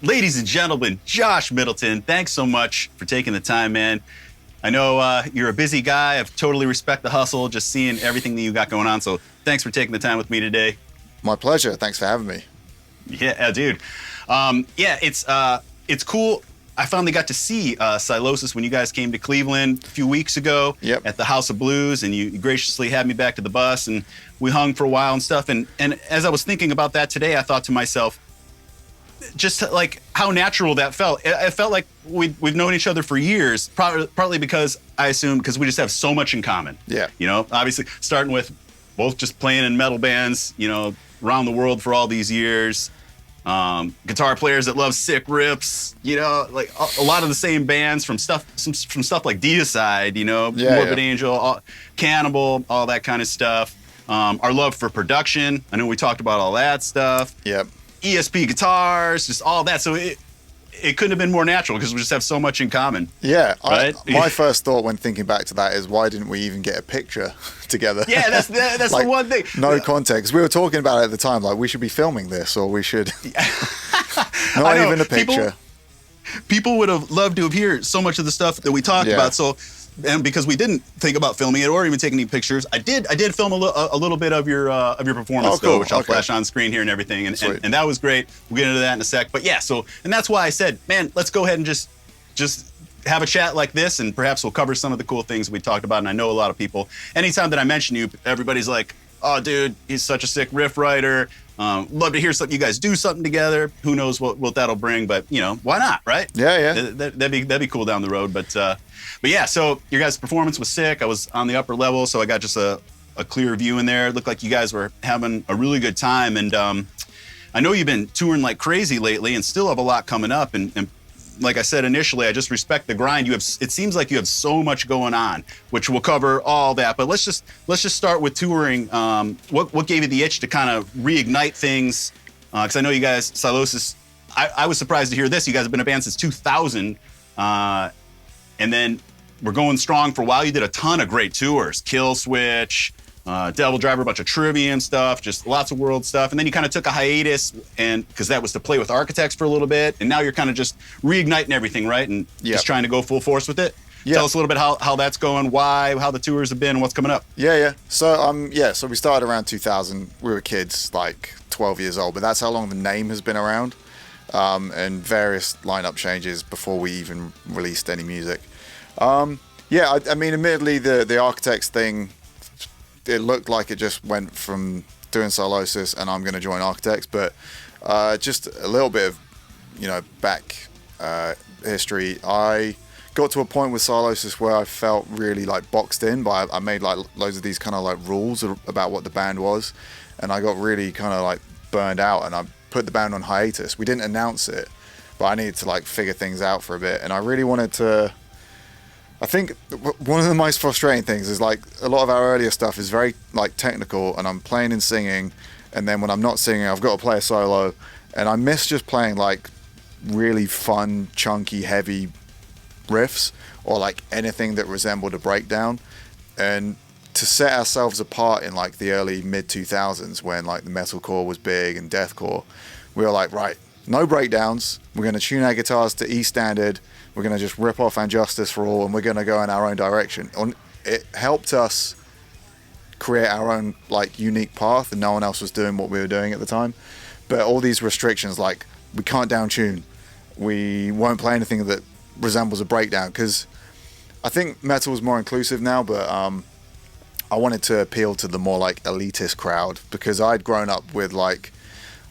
ladies and gentlemen, Josh Middleton. Thanks so much for taking the time, man. I know you're a busy guy. I totally respect the hustle, just seeing everything that you got going on. So thanks for taking the time with me today. My pleasure. Thanks for having me. Yeah, dude. It's cool. I finally got to see Sylosis when you guys came to Cleveland a few weeks ago at the House of Blues, and you graciously had me back to the bus, and we hung for a while and stuff. And as I was thinking about that today, I thought to myself, just like how natural that felt. It felt like we've known each other for years, partly because I assume because we just have so much in common. Yeah. You know, obviously starting with both just playing in metal bands, you know, around the world for all these years. Guitar players that love sick riffs, you know, like a lot of the same bands from stuff like Deicide, you know, Morbid Angel, Cannibal, all that kind of stuff. Our love for production. I know we talked about all that stuff. Yep. ESP guitars, just all that. So it couldn't have been more natural because we just have so much in common. Yeah. Right? My first thought when thinking back to that is, why didn't we even get a picture together? Yeah, that's like, the one thing. No context. We were talking about it at the time, like we should be filming this, or we should not even a picture. People would have loved to have heard so much of the stuff that we talked about. So, and because we didn't think about filming it or even taking any pictures, I did film a little bit of your performance though, which I'll flash on screen here and everything, and that was great. We'll get into that in a sec. But yeah, so and that's why I said, man, let's go ahead and just have a chat like this, and perhaps we'll cover some of the cool things we talked about. And I know a lot of people, anytime that I mention you, everybody's like, oh, dude, he's such a sick riff writer. Love to hear something. You guys do something together. Who knows what that'll bring? But you know, why not, right? Yeah. That'd be cool down the road. But yeah, so your guys' performance was sick. I was on the upper level, so I got just a clear view in there. It looked like you guys were having a really good time. And I know you've been touring like crazy lately, and still have a lot coming up. And like I said initially, I just respect the grind. It seems like you have so much going on, which we'll cover all that. But let's just start with touring. What gave you the itch to kind of reignite things? Because I know you guys, Sylosis. I was surprised to hear this. You guys have been a band since 2000, and then we're going strong for a while. You did a ton of great tours, Kill Switch, Devil Driver, a bunch of Trivium stuff, just lots of world stuff. And then you kind of took a hiatus, and because that was to play with Architects for a little bit, and now you're kind of just reigniting everything, right? And just trying to go full force with it. Tell us a little bit how that's going, how the tours have been, and what's coming up. Yeah. So so we started around 2000. We were kids, like 12 years old, but that's how long the name has been around, and various lineup changes before we even released any music. I mean, admittedly, the Architects thing, it looked like it just went from doing Sylosis and I'm going to join Architects, but just a little bit of, back history. I got to a point with Sylosis where I felt really like boxed in, but I made like loads of these kind of like rules about what the band was, and I got really kind of like burned out, and I put the band on hiatus. We didn't announce it, but I needed to like figure things out for a bit, and I really wanted to. I think one of the most frustrating things is like a lot of our earlier stuff is very like technical, and I'm playing and singing, and then when I'm not singing, I've got to play a solo, and I miss just playing like really fun, chunky, heavy riffs, or like anything that resembled a breakdown. And to set ourselves apart in like the early mid 2000s, when like the metalcore was big and deathcore, we were like, right, no breakdowns, we're going to tune our guitars to E standard, we're going to just rip off Injustice for All, and we're going to go in our own direction. It helped us create our own like unique path, and no one else was doing what we were doing at the time. But all these restrictions, like we can't down tune, we won't play anything that resembles a breakdown, because I think metal is more inclusive now, but I wanted to appeal to the more like elitist crowd, because I'd grown up with like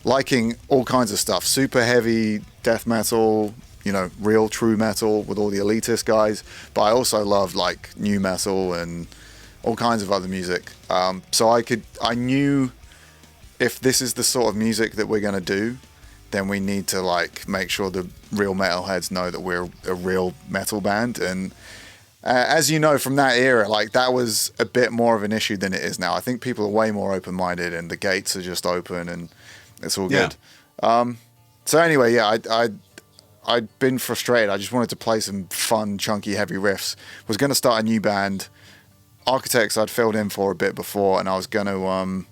liking all kinds of stuff, super heavy death metal, real true metal with all the elitist guys, but I also loved like new metal and all kinds of other music. So I knew if this is the sort of music that we're going to do, then we need to like make sure the real metalheads know that we're a real metal band. And as you know from that era, like that was a bit more of an issue than it is now. I think people are way more open-minded, and the gates are just open, and it's all good. So anyway, I'd been frustrated. I just wanted to play some fun, chunky, heavy riffs. Was going to start a new band. Architects I'd filled in for a bit before, and I was going to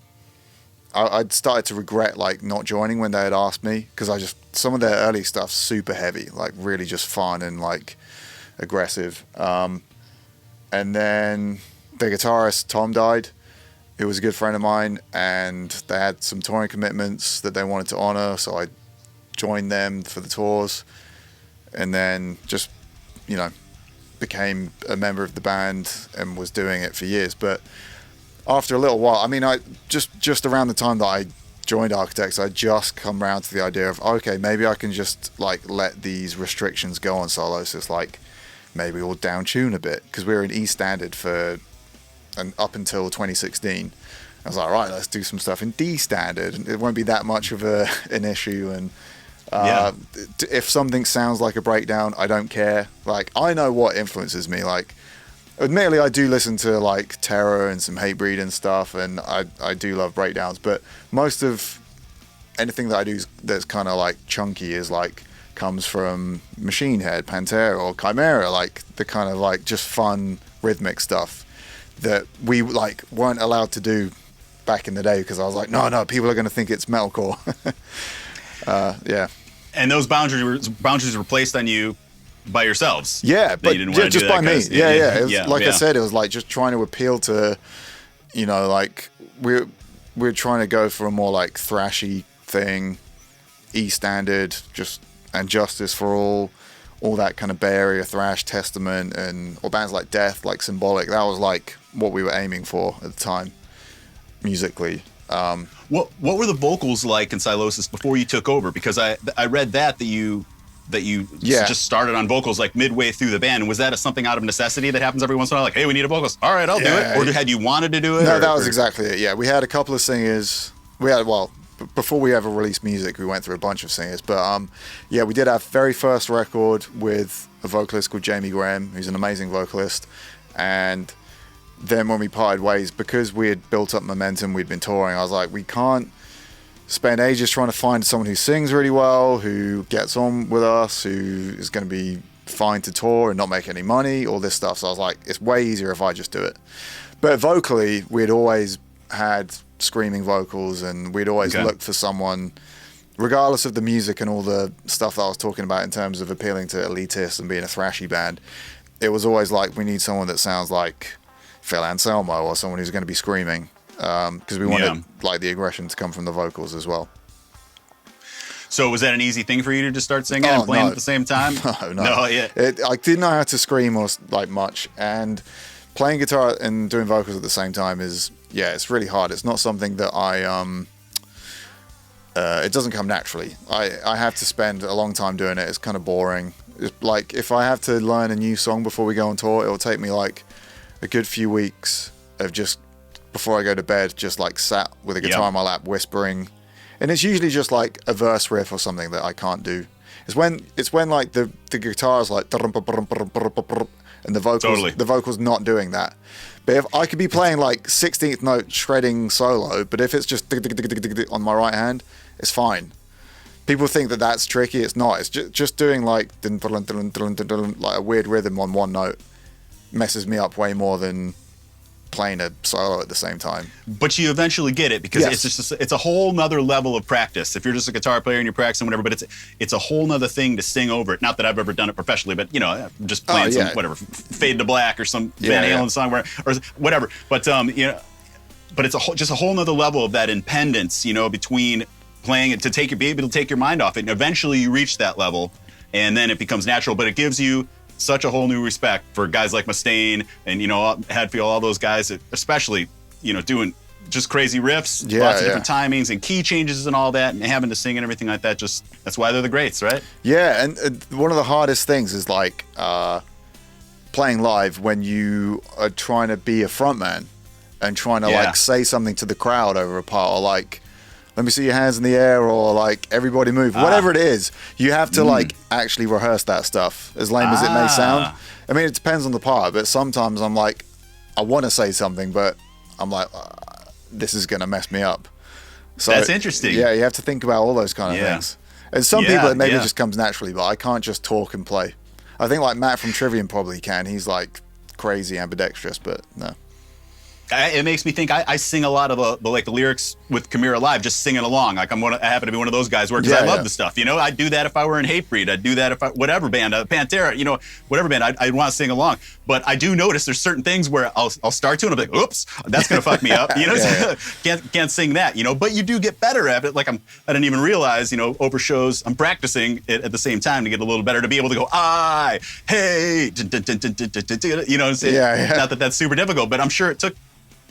I'd started to regret like not joining when they had asked me, because I just some of their early stuff super heavy, like really just fun and like aggressive. And then the guitarist Tom died, who was a good friend of mine, and they had some touring commitments that they wanted to honor, so I joined them for the tours, and then just, you know, became a member of the band and was doing it for years. But after a little while, I mean, I just around the time that I joined Architects, I just come around to the idea of, okay, maybe I can just like let these restrictions go on Sylosis, like maybe we'll down tune a bit, because we were in E standard and up until 2016. I was like, right, let's do some stuff in D standard, and it won't be that much of an issue. And if something sounds like a breakdown, I don't care. Like, I know what influences me. Like, admittedly, I do listen to like Terror and some Hatebreed and stuff, and I do love breakdowns. But most of anything that I do that's kind of like chunky is like comes from Machine Head, Pantera, or Chimaira, like the kind of like just fun rhythmic stuff that we like weren't allowed to do back in the day, because I was like, no, people are going to think it's metalcore. Yeah. And those boundaries were placed on you by yourselves. Yeah, but just by me. Yeah. I said, it was like just trying to appeal to, you know, like we're trying to go for a more like thrashy thing, E standard, and Justice for all that kind of Bay Area thrash, Testament, or bands like Death, like Symbolic. That was like what we were aiming for at the time, musically. What were the vocals like in Sylosis before you took over? Because I read that you just started on vocals like midway through the band. And was that something out of necessity that happens every once in a while? Like, hey, we need a vocalist. All right, I'll do it. Or had you wanted to do it? No, that was exactly it. Yeah, we had a couple of singers. Before we ever released music, we went through a bunch of singers. But we did our very first record with a vocalist called Jamie Graham, who's an amazing vocalist. And then when we parted ways, because we had built up momentum, we'd been touring, I was like, we can't spend ages trying to find someone who sings really well, who gets on with us, who is going to be fine to tour and not make any money, all this stuff. So I was like, it's way easier if I just do it. But vocally, we'd always had screaming vocals, and we'd always looked for someone, regardless of the music and all the stuff that I was talking about in terms of appealing to elitists and being a thrashy band. It was always like, we need someone that sounds like Phil Anselmo, or someone who's going to be screaming, because we wanted like the aggression to come from the vocals as well. So was that an easy thing for you to just start singing and playing at the same time? No. Yeah. I didn't know how to scream or like much, and playing guitar and doing vocals at the same time is, it's really hard. It's not something that it doesn't come naturally. I have to spend a long time doing it. It's kind of boring. It's like, if I have to learn a new song before we go on tour, it will take me like a good few weeks of just, before I go to bed, just like sat with a guitar in my lap whispering. And it's usually just like a verse riff or something that I can't do. It's when like the guitar is like, and the vocals not doing that. But if I could be playing like 16th note shredding solo, but if it's just on my right hand, it's fine. People think that that's tricky. It's not. It's just doing like a weird rhythm on one note messes me up way more than playing a solo at the same time. But you eventually get it, because it's a whole nother level of practice. If you're just a guitar player and you're practicing whatever, but it's a whole nother thing to sing over it. Not that I've ever done it professionally, but you know, just playing some whatever, Fade to Black or some Van Halen song or whatever. But but it's just a whole nother level of that independence, you know, between playing it to be able to take your mind off it, and eventually you reach that level, and then it becomes natural. But it gives you such a whole new respect for guys like Mustaine and, you know, Hadfield, all those guys that, especially, you know, doing just crazy riffs, lots of different timings and key changes and all that, and having to sing and everything like that. Just, that's why they're the greats, right? Yeah, and one of the hardest things is like playing live when you are trying to be a frontman and trying to like say something to the crowd over a part, or like, let me see your hands in the air, or like, everybody move, whatever it is. You have to like actually rehearse that stuff, as lame as it may sound. I mean, it depends on the part, but sometimes I'm like, I want to say something, but I'm like, this is going to mess me up. So that's interesting. Yeah, you have to think about all those kind of things. And some people, it maybe just comes naturally, but I can't just talk and play. I think like Matt from Trivium probably can. He's like crazy ambidextrous, but no. it makes me think I sing a lot of the lyrics with Chimaira live, just singing along. Like I happen to be one of those guys where, because I love the stuff, you know. I'd do that if I were in Hatebreed. I'd do that if whatever band, Pantera, you know, whatever band, I'd want to sing along. But I do notice there's certain things where I'll start to and I'll be like, oops, that's gonna fuck me up, you know. Can't sing that, you know. But you do get better at it. Like I didn't even realize, you know, over shows I'm practicing it at the same time to get a little better, to be able to go hey, you know. Not that that's super difficult, but I'm sure it took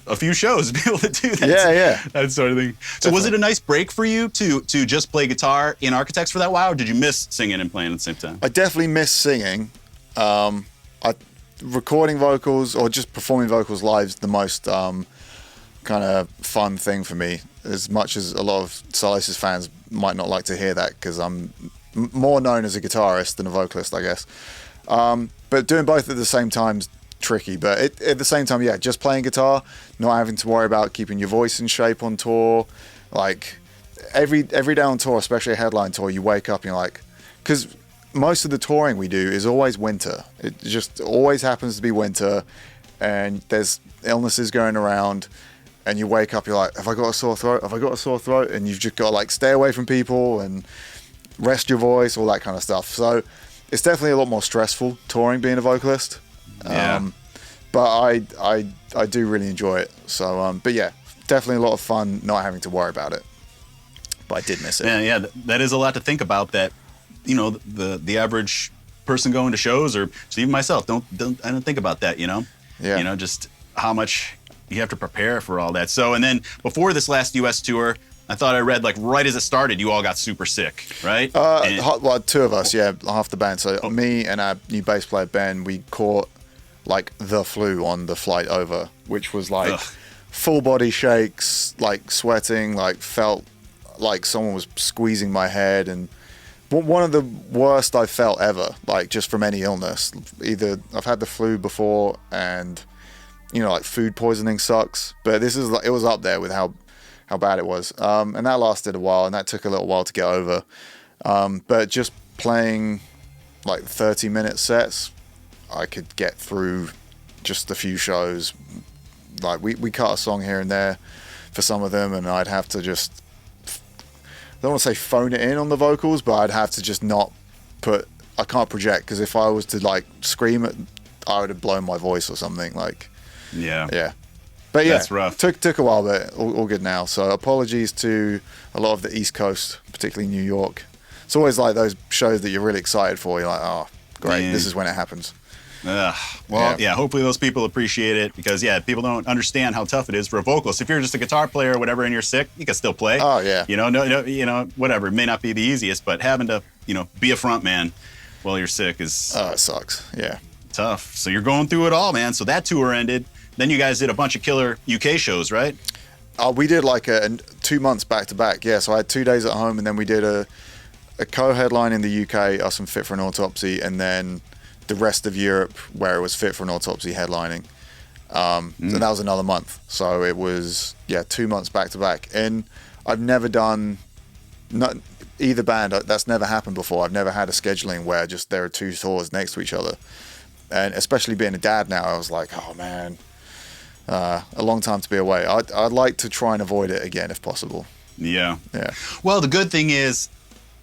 a few shows to be able to do that. That sort of thing. So definitely. Was it a nice break for you to just play guitar in Architects for that while, or did you miss singing and playing at the same time? I definitely miss singing. Recording vocals or just performing vocals live is the most kind of fun thing for me, as much as a lot of Sylosis fans might not like to hear that, because I'm more known as a guitarist than a vocalist, I guess. But doing both at the same time's tricky, but at the same time, just playing guitar, not having to worry about keeping your voice in shape on tour. Like every day on tour, especially a headline tour, you wake up and you're like, because most of the touring we do is always winter. It just always happens to be winter, and there's illnesses going around, and you wake up, you're like, have I got a sore throat? Have I got a sore throat? And you've just got to like stay away from people and rest your voice, all that kind of stuff. So it's definitely a lot more stressful touring being a vocalist. But I do really enjoy it. So, but yeah, definitely a lot of fun not having to worry about it. But I did miss it. Yeah, that is a lot to think about. That, you know, the average person going to shows, or just even myself, I don't think about that. You know, you know, just how much you have to prepare for all that. So, and then before this last U.S. tour, I thought I read, like, right as it started, you all got super sick, right? Well, two of us, half the band. So me and our new bass player Ben, we caught like the flu on the flight over, which was like full body shakes, like sweating, like felt like someone was squeezing my head, and one of the worst I've felt ever, like just from any illness. Either I've had the flu before, and you know, like food poisoning sucks, but this is like, it was up there with how bad it was. And that lasted a while, and that took a little while to get over. But just playing like 30-minute sets, I could get through just a few shows. Like we cut a song here and there for some of them, and I'd have to just, I don't want to say phone it in on the vocals, but I'd have to just not put, I can't project, because if I was to like scream it, I would have blown my voice or something. Like, yeah. But yeah, that's rough. Took a while, but all good now. So apologies to a lot of the East Coast, particularly New York. It's always like those shows that you're really excited for. You're like, oh, great, this is when it happens. Hopefully those people appreciate it, because people don't understand how tough it is for a vocalist. If you're just a guitar player or whatever and you're sick, you can still play. Oh yeah. You know, whatever. It may not be the easiest, but having to, be a front man while you're sick is it sucks. Yeah. Tough. So you're going through it all, man. So that tour ended. Then you guys did a bunch of killer UK shows, right? We did like 2 months back to back. Yeah. So I had 2 days at home, and then we did a co-headline in the UK, us and Fit for an Autopsy, and then the rest of Europe, where it was Fit for an Autopsy headlining. And that was another month. So it was, 2 months back to back. And I've never done, either band, that's never happened before. I've never had a scheduling where just there are 2 tours next to each other. And especially being a dad now, I was like, oh man, a long time to be away. I'd like to try and avoid it again if possible. Yeah. Yeah. Well, the good thing is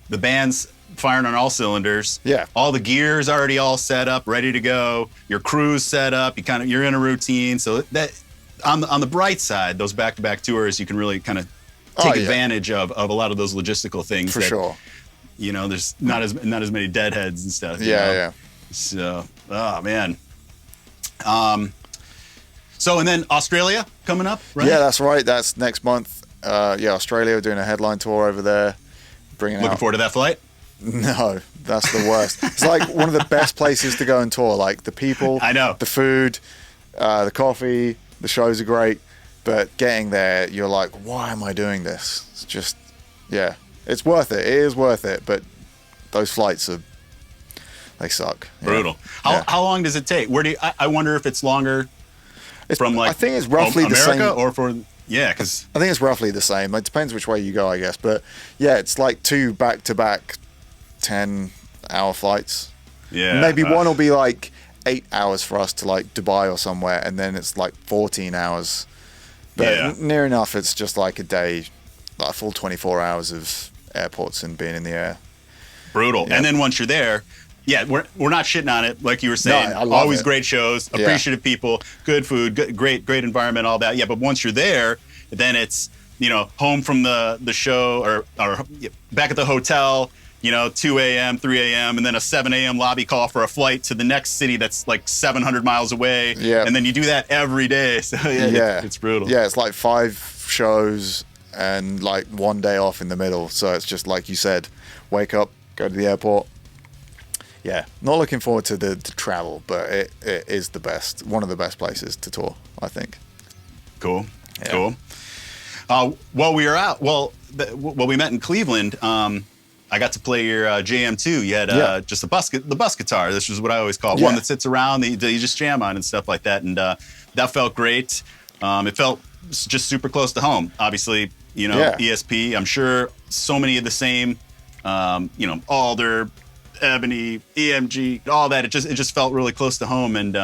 the band's firing on all cylinders. Yeah. All the gear's already all set up, ready to go. Your crew's set up. You're in a routine. So that on the bright side, those back-to-back tours, you can really kind of take advantage of a lot of those logistical things. For sure. There's not as many deadheads and stuff. Yeah. So, oh man. So, and then Australia coming up, right? Yeah, that's right. That's next month. Australia, we're doing a headline tour over there. Looking forward to that flight? No, that's the worst. It's like one of the best places to go and tour. Like the people, I know, the food, the coffee, the shows are great, but getting there, you're like, why am I doing this? It's just, it's worth it. It is worth it, but those flights they suck. Brutal. How long does it take? I wonder if it's longer from like, I think it's roughly the same. America or for. Yeah, because I think it's roughly the same. It depends which way you go, I guess. But yeah, it's like 2 back-to-back 10-hour flights. Yeah. Maybe one will be like 8 hours for us to like Dubai or somewhere, and then it's like 14 hours. But near enough, it's just like a day, like a full 24 hours of airports and being in the air. Brutal. Yeah. And then once you're there, we're not shitting on it, like you were saying. No, I love always it. great shows, appreciative people, good food, great environment, all that. Yeah, but once you're there, then it's, home from the show or back at the hotel, 2 a.m., 3 a.m., and then a 7 a.m. lobby call for a flight to the next city that's like 700 miles away. Yeah. And then you do that every day. So it's brutal. Yeah, it's like 5 shows and like 1 day off in the middle. So it's just like you said, wake up, go to the airport. Yeah, not looking forward to the travel, but it is the best, one of the best places to tour, I think. Cool. Yeah. Cool. While we were out, we met in Cleveland. I got to play your JM2. You had just the bus guitar. This is what I always call it. One that sits around that you just jam on and stuff like that. And that felt great. It felt just super close to home. Obviously, ESP. I'm sure so many of the same, Alder, Ebony, EMG, all that. It just felt really close to home. And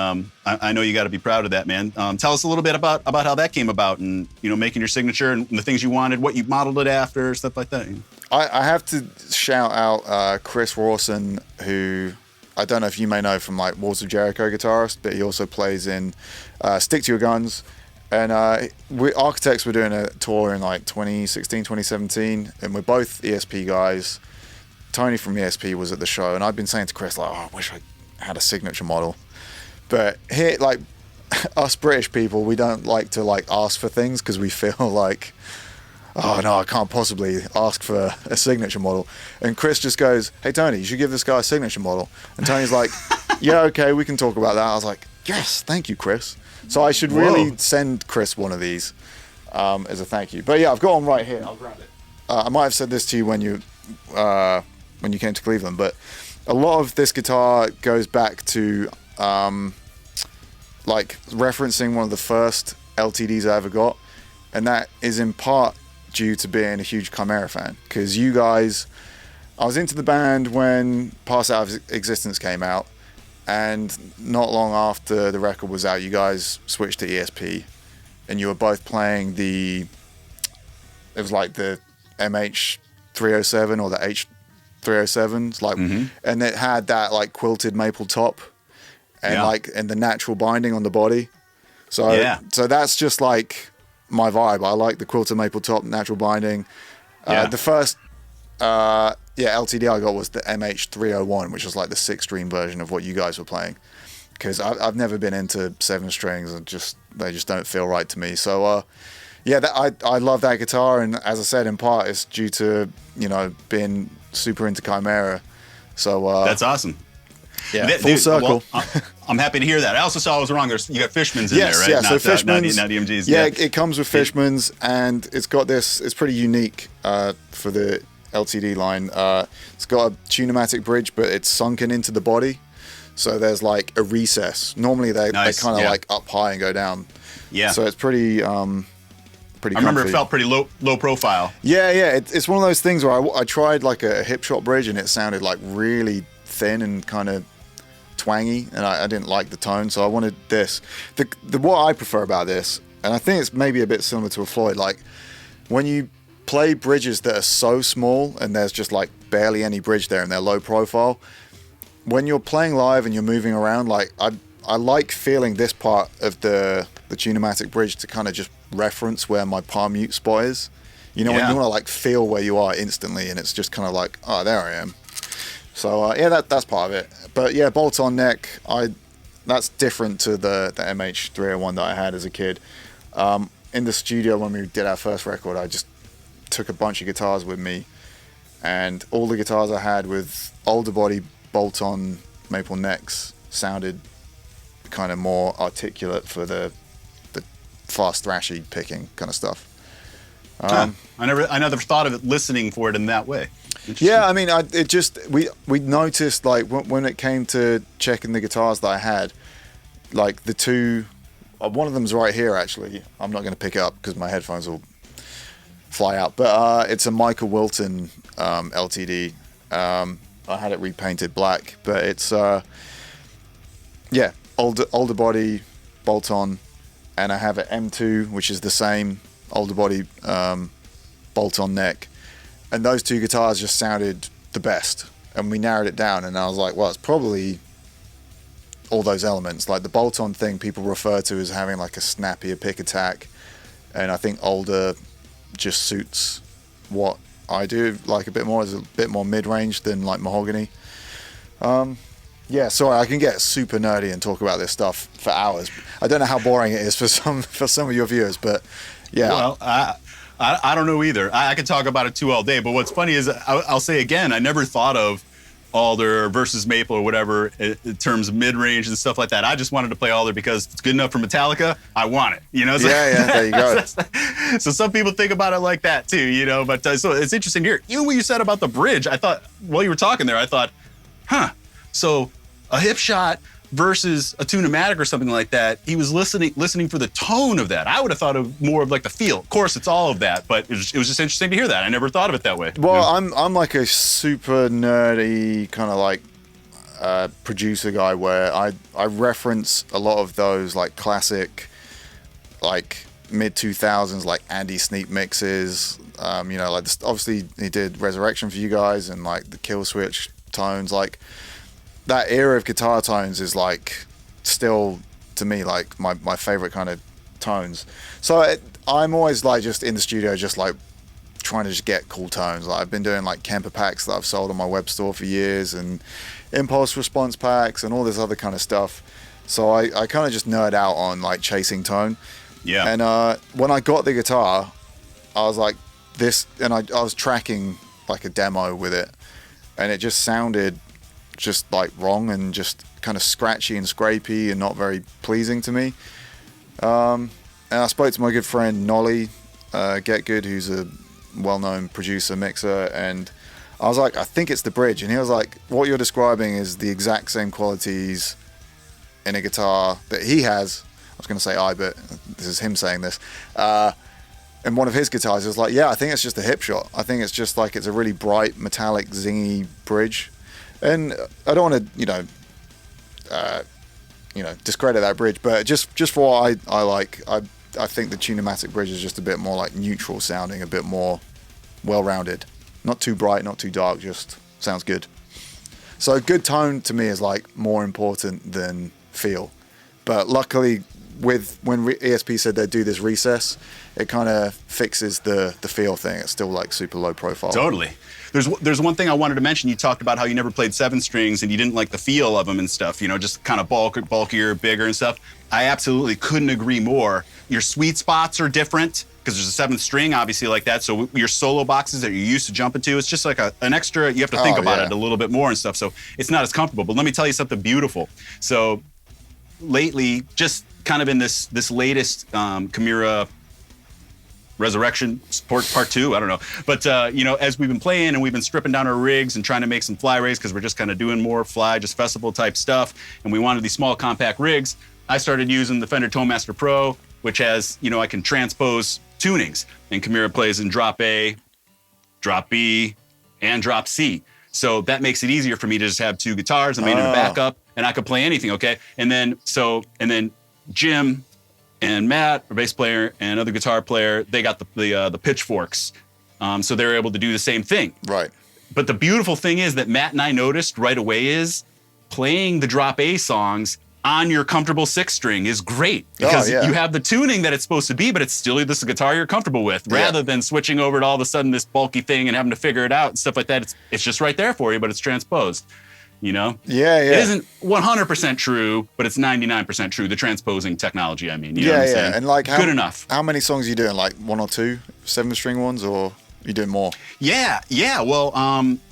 I know you got to be proud of that, man. Tell us a little bit about how that came about and, making your signature and the things you wanted, what you modeled it after, stuff like that. I have to shout out Chris Rawson, who I don't know if you may know from like Walls of Jericho guitarist, but he also plays in Stick to Your Guns. And Architects were doing a tour in like 2016, 2017, and we're both ESP guys. Tony from ESP was at the show, and I've been saying to Chris, like, I wish I had a signature model. But here, like, us British people, we don't like to like ask for things because we feel like, oh no, I can't possibly ask for a signature model. And Chris just goes, hey Tony, you should give this guy a signature model. And Tony's like, yeah, okay, we can talk about that. I was like, yes, thank you, Chris. So I should really send Chris one of these as a thank you. But yeah, I've got one right here. I'll grab it. I might have said this to you when you came to Cleveland, but a lot of this guitar goes back to like referencing one of the first LTDs I ever got, and that is in part due to being a huge Chimaira fan, because you guys, I was into the band when Pass Out of Existence came out, and not long after the record was out, you guys switched to ESP, and you were both playing it was like the MH307 or the H307s, like, and it had that like quilted maple top and and the natural binding on the body. So that's just like my vibe. I like the quilted maple top, natural binding. The first LTD I got was the MH301, which was like the 6-string version of what you guys were playing, because I've never been into 7 strings, and they just don't feel right to me. So I love that guitar, and as I said, in part it's due to being super into Chimaira. So that's awesome. Yeah, full circle. Well, I'm happy to hear that. I also saw I was wrong. You got Fishman's in there, right? Yeah, so Fishman's. Not EMG's. Yeah, it comes with Fishman's, and it's got this. It's pretty unique for the LTD line. It's got a Tunematic bridge, but it's sunken into the body, so there's like a recess. Normally they kind of like up high and go down. Yeah. So it's pretty. Pretty comfy. I remember it felt pretty low profile. Yeah. It's one of those things where I tried like a hip shot bridge, and it sounded like really thin and kind of twangy, and I didn't like the tone, so I wanted this. What I prefer about this, and I think it's maybe a bit similar to a Floyd, like when you play bridges that are so small and there's just like barely any bridge there and they're low profile, when you're playing live and you're moving around, like I like feeling this part of the Tunematic bridge to kind of just reference where my palm mute spot is. When you want to like feel where you are instantly, and it's just kind of like, oh, there I am. So that's part of it. But yeah, bolt-on neck, that's different to the MH301 that I had as a kid. In the studio when we did our first record, I just took a bunch of guitars with me, and all the guitars I had with older body bolt-on maple necks sounded kind of more articulate for the fast thrashy picking kind of stuff. I never thought of it listening for it in that way. Yeah, I mean, we noticed like when it came to checking the guitars that I had, like the two, one of them's right here actually. I'm not going to pick it up because my headphones will fly out. But it's a Michael Wilton LTD. I had it repainted black, but it's Yeah, older body bolt-on, and I have an M2, which is the same older body bolt-on neck, and those two guitars just sounded the best. And we narrowed it down, and I was like, well, it's probably all those elements. Like the bolt-on thing, people refer to as having like a snappier pick attack, and I think older just suits what I do like a bit more. It's a bit more mid-range than like mahogany. Yeah, sorry, I can get super nerdy and talk about this stuff for hours. I don't know how boring it is for some of your viewers, but yeah. Well, I don't know either. I could talk about it too all day, but what's funny is I'll say again, I never thought of Alder versus Maple or whatever in terms of mid-range and stuff like that. I just wanted to play Alder because it's good enough for Metallica. I want it, you know? So, yeah, there you go. So some people think about it like that too, you know? But so it's interesting to hear. Even when you said about the bridge, I thought, while you were talking there, I thought, so a hip shot versus a tune-o-matic or something like that, he was listening for the tone of that. I would have thought of more of like the feel. Of course, it's all of that, but it was just interesting to hear that. I never thought of it that way. Well, you know? I'm like a super nerdy kind of like producer guy where I reference a lot of those like classic like mid-2000s like Andy Sneap mixes. You know, like obviously he did Resurrection for you guys and like the Kill Switch tones. Like that era of guitar tones is like still to me like my favorite kind of tones. So I'm always like just in the studio just like trying to just get cool tones. Like I've been doing like Kemper packs that I've sold on my web store for years and impulse response packs and all this other kind of stuff. So I kind of just nerd out on like chasing tone. Yeah. And when I got the guitar, I was like this, and I was tracking like a demo with it, and it just sounded just like wrong and just kind of scratchy and scrapey and not very pleasing to me. And I spoke to my good friend Nolly Get Good, who's a well-known producer mixer, and I was like, I think it's the bridge. And he was like, what you're describing is the exact same qualities in a guitar that he has. I was going to say but this is him saying this. And one of his guitars was like, yeah, I think it's just a hip shot. I think it's just like it's a really bright, metallic, zingy bridge. And I don't want to, discredit that bridge, but just for what I like, I think the Tune-o-matic bridge is just a bit more like neutral sounding, a bit more well-rounded. Not too bright, not too dark, just sounds good. So good tone to me is like more important than feel. But luckily, when ESP said they'd do this recess, it kind of fixes the feel thing. It's still like super low profile. Totally. There's one thing I wanted to mention. You talked about how you never played 7 strings and you didn't like the feel of them and stuff, you know, just kind of bulkier, bigger and stuff. I absolutely couldn't agree more. Your sweet spots are different because there's a 7th string, obviously, like that. So your solo boxes that you're used to jumping to, it's just like an extra, you have to think about it a little bit more and stuff. So it's not as comfortable. But let me tell you something beautiful. So lately, just kind of in this latest Chimaira Resurrection part 2, I don't know. But, as we've been playing and we've been stripping down our rigs and trying to make some fly rays because we're just kind of doing more just festival type stuff. And we wanted these small compact rigs. I started using the Fender Tonemaster Pro, which has, I can transpose tunings. And Chimaira plays in drop A, drop B, and drop C. So that makes it easier for me to just have 2 guitars. I made it a backup and I could play anything, okay? And then Jim and Matt, our bass player, and other guitar player, they got the pitchforks. So they're able to do the same thing. Right. But the beautiful thing is that Matt and I noticed right away is playing the drop A songs on your comfortable 6 string is great because you have the tuning that it's supposed to be, but it's still this guitar you're comfortable with rather than switching over to all of a sudden this bulky thing and having to figure it out and stuff like that. It's just right there for you, but it's transposed. Yeah. It isn't 100% true, but it's 99% true. The transposing technology, I mean. You know what I'm saying? And like good enough. How many songs are you doing? Like 1 or 2 7-string ones, or are you doing more? Yeah. Well,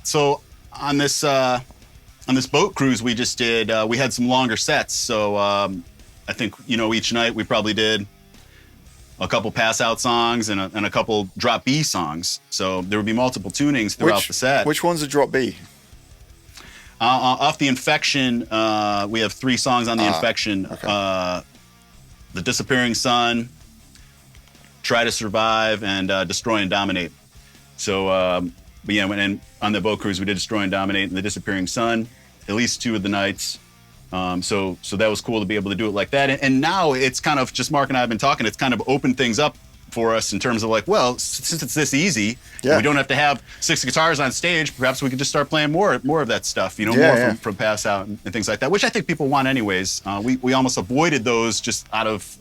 so on this boat cruise we just did, we had some longer sets. So I think each night we probably did a couple pass out songs and a couple drop B songs. So there would be multiple tunings throughout the set. Which one's a drop B? Off the Infection, we have 3 songs on the Infection. Okay. The Disappearing Sun, Try to Survive, and Destroy and Dominate. So, and on the boat cruise, we did Destroy and Dominate and the Disappearing Sun, at least 2 of the nights. So that was cool to be able to do it like that. And now it's kind of just Mark and I have been talking. It's kind of opened things up for us in terms of like, well, since it's this easy, we don't have to have 6 guitars on stage. Perhaps we could just start playing more of that stuff, more from Pass Out and things like that, which I think people want anyways. We almost avoided those just out of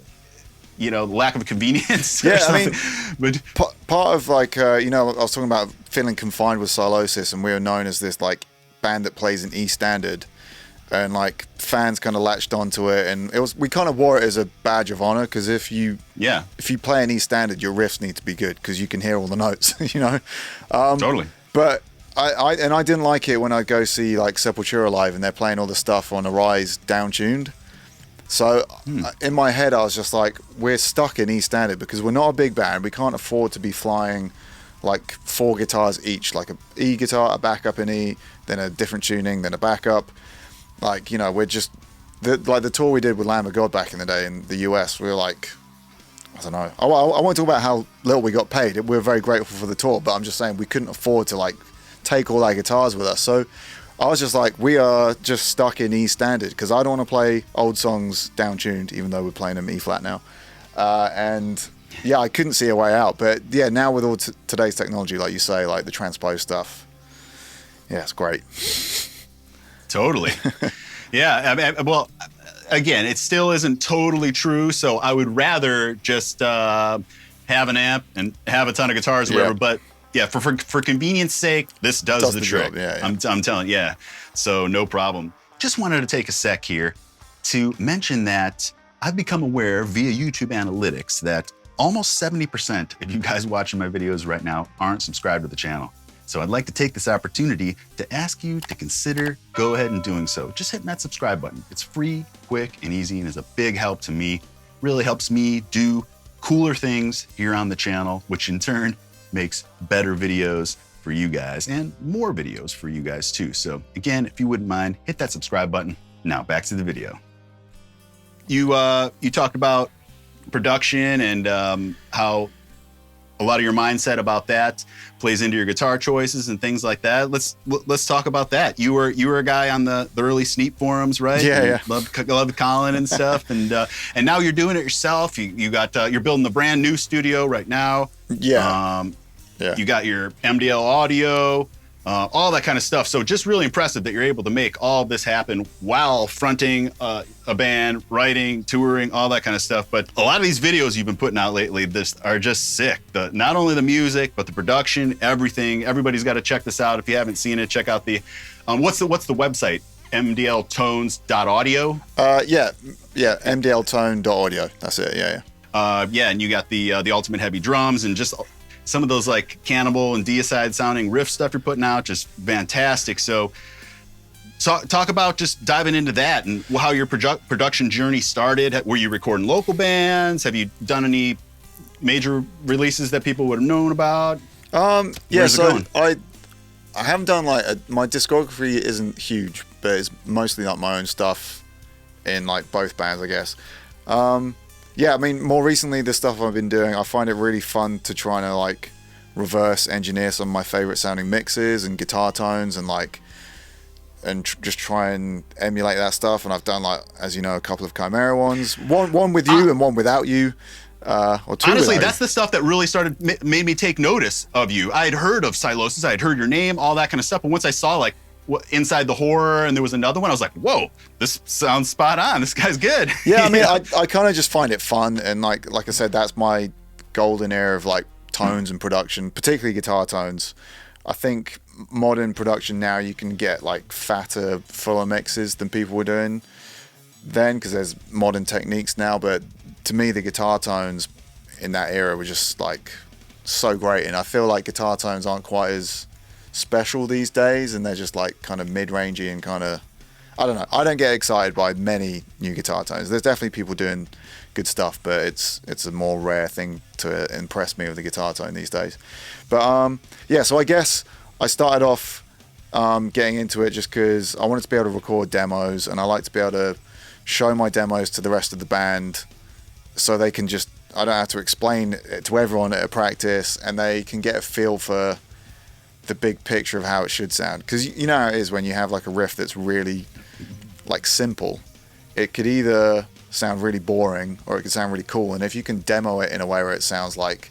lack of convenience. Yeah, I mean, but part of like I was talking about feeling confined with Sylosis, and we were known as this like band that plays in E standard. And like fans kind of latched onto it, and we kind of wore it as a badge of honor, because if you play an E standard, your riffs need to be good because you can hear all the notes, Totally. But I didn't like it when I go see like Sepultura live and they're playing all the stuff on a Rise down tuned. So in my head, I was just like, we're stuck in E standard because we're not a big band. We can't afford to be flying like 4 guitars each, like a E guitar, a backup in E, then a different tuning, then a backup. Like, we're just the tour we did with Lamb of God back in the day in the US. We were like, I don't know. I won't talk about how little we got paid. We were very grateful for the tour, but I'm just saying we couldn't afford to like take all our guitars with us. So I was just like, we are just stuck in E standard because I don't want to play old songs down tuned, even though we're playing them E flat now. And yeah, I couldn't see a way out. But yeah, now with all today's technology, like you say, like the transpose stuff, yeah, it's great. Totally. Yeah. I mean, well, again, it still isn't totally true. So I would rather just have an amp and have a ton of guitars or whatever. But yeah, for convenience sake, this does the trick. Job. Yeah. I'm telling you. Yeah. So no problem. Just wanted to take a sec here to mention that I've become aware via YouTube analytics that almost 70% of you guys watching my videos right now aren't subscribed to the channel. So I'd like to take this opportunity to ask you to consider go ahead and doing so. Just hitting that subscribe button. It's free, quick, and easy, and is a big help to me. Really helps me do cooler things here on the channel, which in turn makes better videos for you guys and more videos for you guys too. So again, if you wouldn't mind, hit that subscribe button. Now back to the video. You talked about production and how a lot of your mindset about that plays into your guitar choices and things like that. Let's talk about that. You were a guy on the early Sneap forums, right? Yeah. Loved Colin and stuff, and now you're doing it yourself. You're building the brand new studio right now. Yeah. You got your MDL audio, all that kind of stuff. So just really impressive that you're able to make all this happen while fronting a band, writing, touring, all that kind of stuff. But a lot of these videos you've been putting out lately are just sick. Not only the music, but the production, everything. Everybody's got to check this out. If you haven't seen it, check out the what's the website? mdltones.audio. mdltone.audio. That's it. Yeah. And you got the ultimate heavy drums and just some of those like Cannibal and Deicide sounding riff stuff you're putting out, just fantastic. So talk about just diving into that and how your production journey started. Were you recording local bands? Have you done any major releases that people would have known about? So I haven't done my discography isn't huge, but it's mostly like my own stuff in like both bands, I guess. Yeah, I mean, more recently, the stuff I've been doing, I find it really fun to try and like reverse engineer some of my favorite sounding mixes and guitar tones and just try and emulate that stuff. And I've done, like, as you know, a couple of Chimaira ones, one with you and one without you, or two. Honestly, that's the stuff that really made me take notice of you. I had heard of Sylosis, I had heard your name, all that kind of stuff. But once I saw like Inside the Horror and there was another one, I was like, whoa, this sounds spot on. This guy's good. Yeah, I mean, I kind of just find it fun. And like I said, that's my golden era of like tones and production, particularly guitar tones. I think modern production now, you can get like fatter, fuller mixes than people were doing then because there's modern techniques now. But to me, the guitar tones in that era were just like so great. And I feel like guitar tones aren't quite as special these days, and they're just like kind of mid-rangey and kind of, I don't know. I don't get excited by many new guitar tones. There's definitely people doing good stuff, but it's a more rare thing to impress me with the guitar tone these days. But yeah, so I guess I started off getting into it just because I wanted to be able to record demos, and I like to be able to show my demos to the rest of the band so they can just, I don't have to explain it to everyone at a practice, and they can get a feel for the big picture of how it should sound. Because you know how it is when you have like a riff that's really like simple, it could either sound really boring or it could sound really cool. And if you can demo it in a way where it sounds like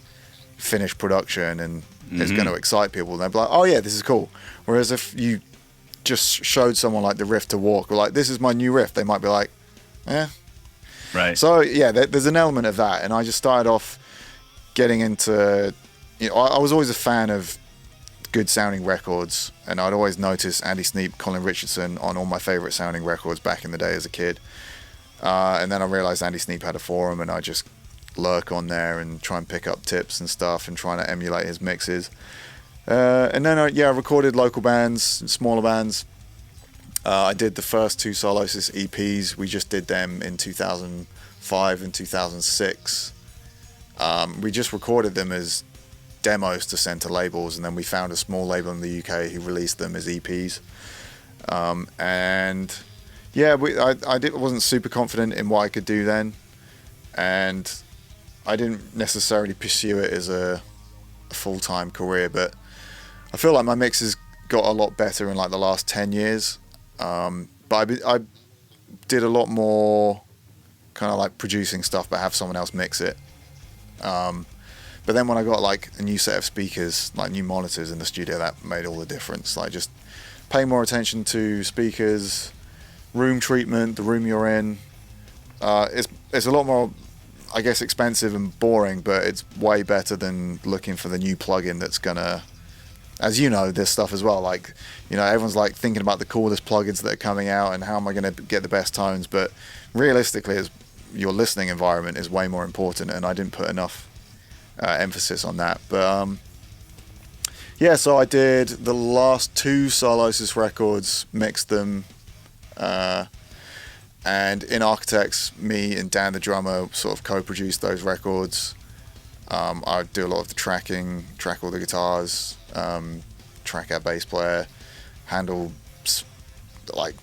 finished production and it's going to excite people, they'll be like, oh yeah, this is cool. Whereas if you just showed someone like the riff to walk, or like, this is my new riff, they might be like, eh. Right. So yeah, there's an element of that. And I just started off getting into, you know, I was always a fan of good sounding records, and I'd always notice Andy Sneap, Colin Richardson on all my favorite sounding records back in the day as a kid. And then I realized Andy Sneap had a forum, and I just lurk on there and try and pick up tips and stuff and trying to emulate his mixes. And then I recorded local bands, smaller bands. I did the first 2 Sylosis EPs. We just did them in 2005 and 2006. We just recorded them as demos to send to labels, and then we found a small label in the UK who released them as EPs. And yeah, I wasn't super confident in what I could do then, and I didn't necessarily pursue it as a full-time career, but I feel like my mixes got a lot better in like the last 10 years. But I did a lot more kind of like producing stuff, but have someone else mix it. But then when I got like a new set of speakers, like new monitors in the studio, that made all the difference. Like just paying more attention to speakers, room treatment, the room you're in. It's a lot more, I guess, expensive and boring, but it's way better than looking for the new plugin that's gonna, as you know, this stuff as well. Like, you know, everyone's like thinking about the coolest plugins that are coming out and how am I going to get the best tones. But realistically, your listening environment is way more important, and I didn't put enough emphasis on that. But yeah, so I did the last 2 Sylosis records, mixed them, and in Architects, me and Dan the drummer sort of co-produced those records. I do a lot of the tracking, track all the guitars, track our bass player, handle like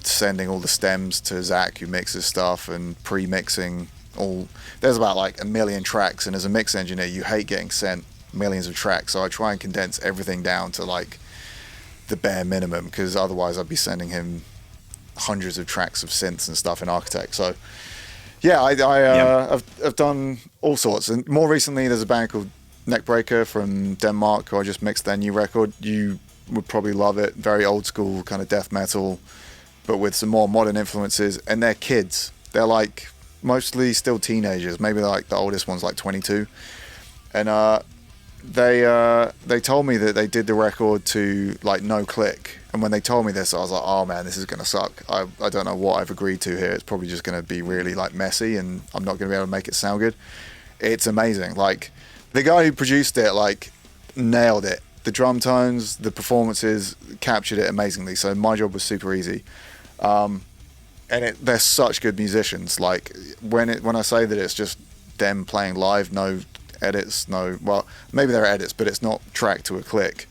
sending all the stems to Zach who mixes stuff, and pre-mixing all. There's about like 1 million tracks, and as a mix engineer you hate getting sent millions of tracks, so I try and condense everything down to like the bare minimum, because otherwise I'd be sending him hundreds of tracks of synths and stuff in Architect. So yeah, I've done all sorts, and more recently there's a band called Neckbreaker from Denmark who I just mixed their new record. You would probably love it. Very old school kind of death metal, but with some more modern influences. And they're kids. They're like mostly still teenagers. Maybe like the oldest one's like 22. And they told me that they did the record to like no click. And when they told me this, I was like, oh man, this is gonna suck. I don't know what I've agreed to here. It's probably just gonna be really like messy, and I'm not gonna be able to make it sound good. It's amazing. Like, the guy who produced it like nailed it. The drum tones, the performances, captured it amazingly. So my job was super easy. And they're such good musicians. Like when I say that it's just them playing live, no edits, well, maybe there are edits, but it's not tracked to a click.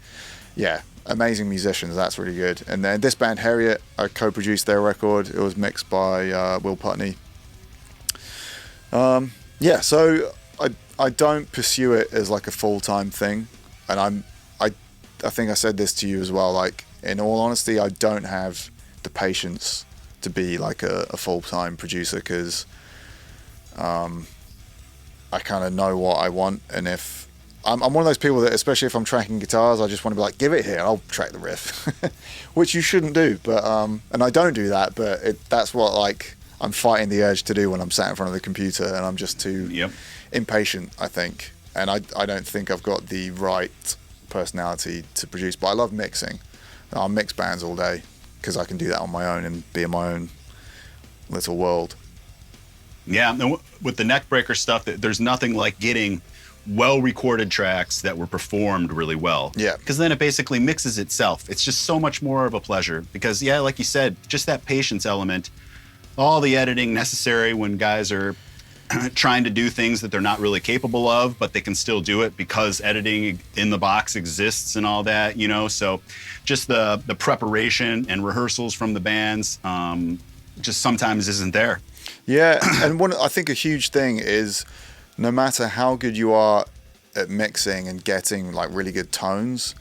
Yeah, amazing musicians. That's really good. And then this band, Harriet, I co-produced their record. It was mixed by Will Putney. Yeah, so I don't pursue it as like a full-time thing, and I think I said this to you as well. Like, in all honesty, I don't have the patience to be like a full-time producer, because I kind of know what I want, and if I'm one of those people that, especially if I'm tracking guitars, I just want to be like, give it here, I'll track the riff, which you shouldn't do. But and I don't do that, but that's what like I'm fighting the urge to do when I'm sat in front of the computer, and I'm just too impatient, I think. And I don't think I've got the right personality to produce, but I love mixing. I'll mix bands all day because I can do that on my own and be in my own little world. Yeah, and with the Neckbreaker stuff, there's nothing like getting well-recorded tracks that were performed really well. Yeah. Because then it basically mixes itself. It's just so much more of a pleasure. Because, yeah, like you said, just that patience element, all the editing necessary when guys are trying to do things that they're not really capable of, but they can still do it because editing in the box exists and all that, you know? So just the preparation and rehearsals from the bands just sometimes isn't there. Yeah, and I think a huge thing is, no matter how good you are at mixing and getting like really good tones,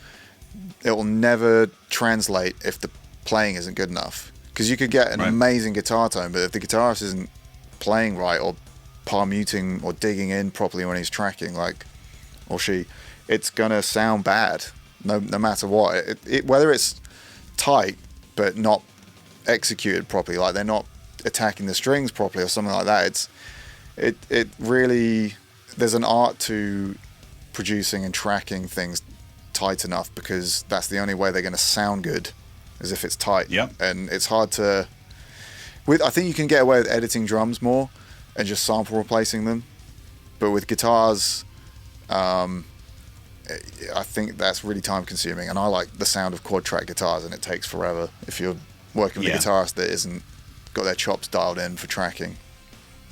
it will never translate if the playing isn't good enough. because you could get an Right. amazing guitar tone, but if the guitarist isn't playing right or palm muting or digging in properly when he's tracking, like, or she, it's gonna sound bad no matter what. Whether it's tight but not executed properly, like they're not attacking the strings properly or something like that. It really, there's an art to producing and tracking things tight enough, because that's the only way they're going to sound good, is if it's tight. Yep. And it's hard to, I think you can get away with editing drums more and just sample replacing them, but with guitars, I think that's really time consuming, and I like the sound of quad track guitars, and it takes forever if you're working with a guitarist that isn't got their chops dialed in for tracking.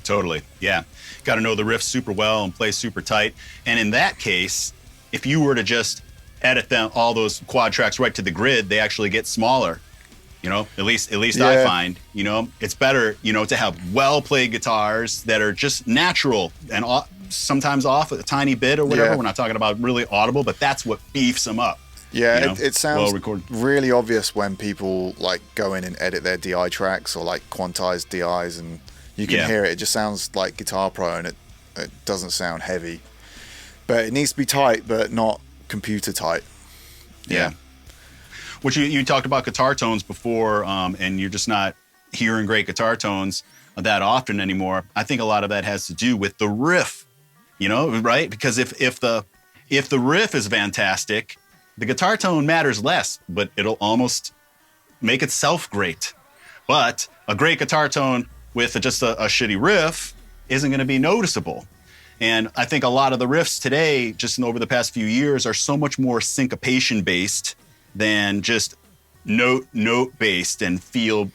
Totally, yeah. Got to know the riff super well and play super tight. And in that case, if you were to just edit them, all those quad tracks right to the grid, they actually get smaller. You know, at least I find, you know, it's better, you know, to have well-played guitars that are just natural and sometimes off a tiny bit or whatever. Yeah. We're not talking about really audible, but that's what beefs them up. Yeah, you know, it sounds well-recorded. really obvious when people like go in and edit their DI tracks or like quantized DIs, and you can hear it. It just sounds like Guitar Pro, and it doesn't sound heavy. But it needs to be tight, but not computer tight. Yeah. Which you talked about guitar tones before, and you're just not hearing great guitar tones that often anymore. I think a lot of that has to do with the riff, you know, right? Because if the riff is fantastic, the guitar tone matters less, but it'll almost make itself great. But a great guitar tone with just a shitty riff isn't going to be noticeable. And I think a lot of the riffs today, just over the past few years, are so much more syncopation based than just note based and feel.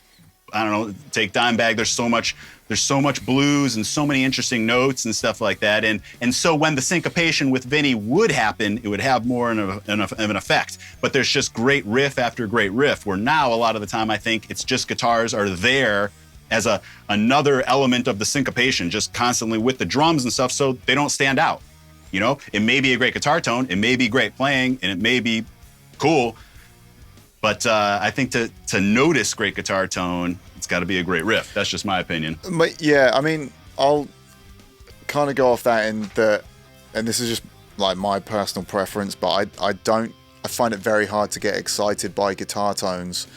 I don't know, take Dimebag. There's so much blues and so many interesting notes and stuff like that. And so when the syncopation with Vinny would happen, it would have more of an effect. But there's just great riff after great riff, where now a lot of the time I think it's just guitars are there as another element of the syncopation, just constantly with the drums and stuff, so they don't stand out. You know, it may be a great guitar tone, it may be great playing, and it may be cool, but I think to notice great guitar tone, it's got to be a great riff. That's just my opinion. But yeah, I mean, I'll kind of go off that in that, and this is just like my personal preference, but I find it very hard to get excited by guitar tones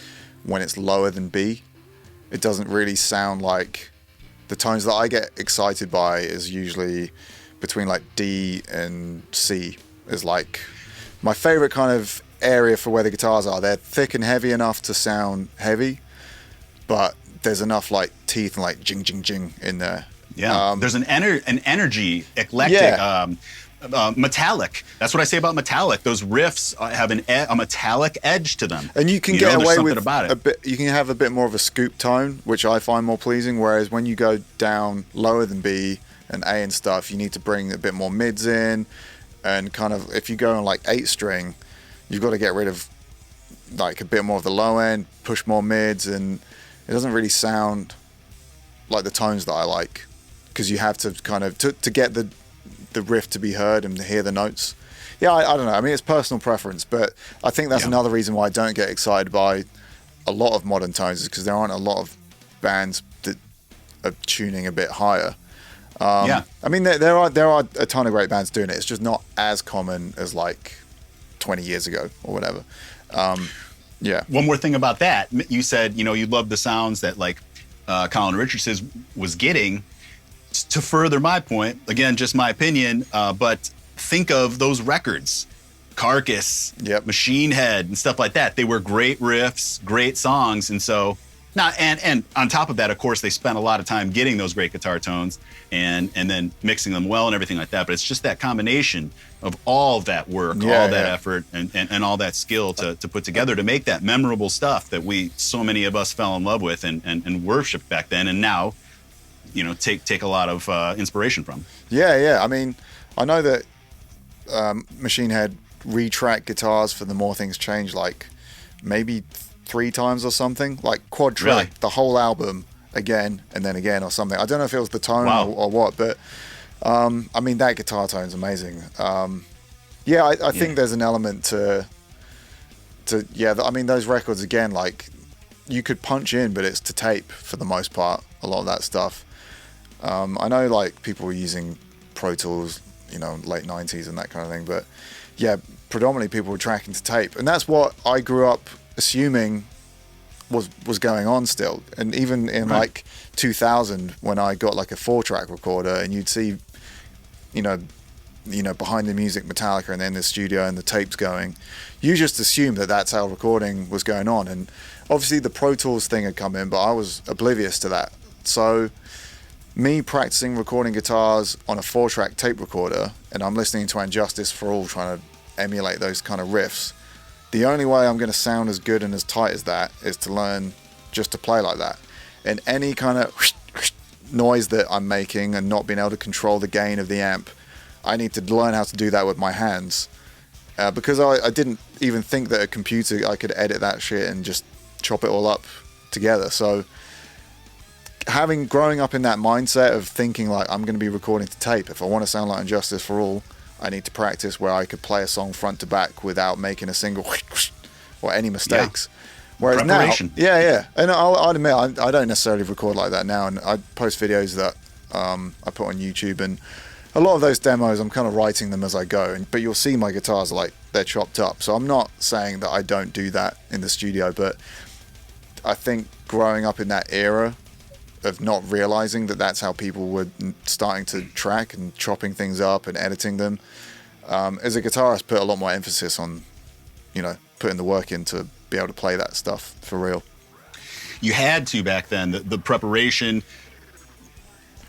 when it's lower than B. It doesn't really sound like the tones that I get excited by is usually between like D and C is like my favorite kind of area for where the guitars are. They're thick and heavy enough to sound heavy, but there's enough like teeth and like jing jing jing in there. Yeah, there's an energy, eclectic, metallic. That's what I say about metallic. Those riffs have a metallic edge to them. And you can get away with about a bit. You can have a bit more of a scoop tone, which I find more pleasing. Whereas when you go down lower than B and A and stuff, you need to bring a bit more mids in, and kind of if you go on like 8-string, you've got to get rid of like a bit more of the low end, push more mids, and it doesn't really sound like the tones that I like, because you have to kind of to get the riff to be heard and to hear the notes. Yeah, I don't know. I mean, it's personal preference, but I think that's another reason why I don't get excited by a lot of modern tones, is because there aren't a lot of bands that are tuning a bit higher. I mean, there are a ton of great bands doing it. It's just not as common as like 20 years ago or whatever. One more thing about that. You said, you know, you love the sounds that like Colin Richardson was getting. To further my point, again, just my opinion, but think of those records, Carcass, Machine Head, and stuff like that. They were great riffs, great songs, and so and on top of that, of course, they spent a lot of time getting those great guitar tones and then mixing them well and everything like that. But it's just that combination of all of that work, all that effort, and all that skill to put together to make that memorable stuff that so many of us fell in love with and worshipped back then, and now, you know, take a lot of inspiration from. I mean, I know that Machine Head retrack guitars for the More Things Change like maybe 3 times or something, like quad track the whole album again and then again or something. I don't know if it was the tone or what, but I mean, that guitar tone's amazing. I think there's an element to I mean, those records again, like you could punch in, but it's to tape for the most part, a lot of that stuff. I know like people were using Pro Tools, late 90s and that kind of thing, but yeah, predominantly people were tracking to tape, and that's what I grew up assuming was going on still. And even in like 2000, when I got like a 4-track recorder, and you'd see, behind the music Metallica and then the studio and the tapes going, you just assumed that that's how recording was going on. And obviously the Pro Tools thing had come in, but I was oblivious to that. So me practicing recording guitars on a 4-track tape recorder, and I'm listening to Injustice for All, trying to emulate those kind of riffs, the only way I'm going to sound as good and as tight as that is to learn just to play like that. And any kind of noise that I'm making and not being able to control the gain of the amp, I need to learn how to do that with my hands. Because I didn't even think that a computer, I could edit that shit and just chop it all up together. So growing up in that mindset of thinking like, I'm going to be recording to tape, if I want to sound like Injustice for All, I need to practice where I could play a song front to back without making a single or any mistakes. Yeah. Whereas preparation. Now, yeah, and I'll admit I don't necessarily record like that now, and I post videos that I put on YouTube, and a lot of those demos I'm kind of writing them as I go. But you'll see my guitars like they're chopped up, so I'm not saying that I don't do that in the studio, but I think growing up in that era of not realizing that that's how people were starting to track and chopping things up and editing them. As a guitarist, put a lot more emphasis on, putting the work in to be able to play that stuff for real. You had to back then, the preparation,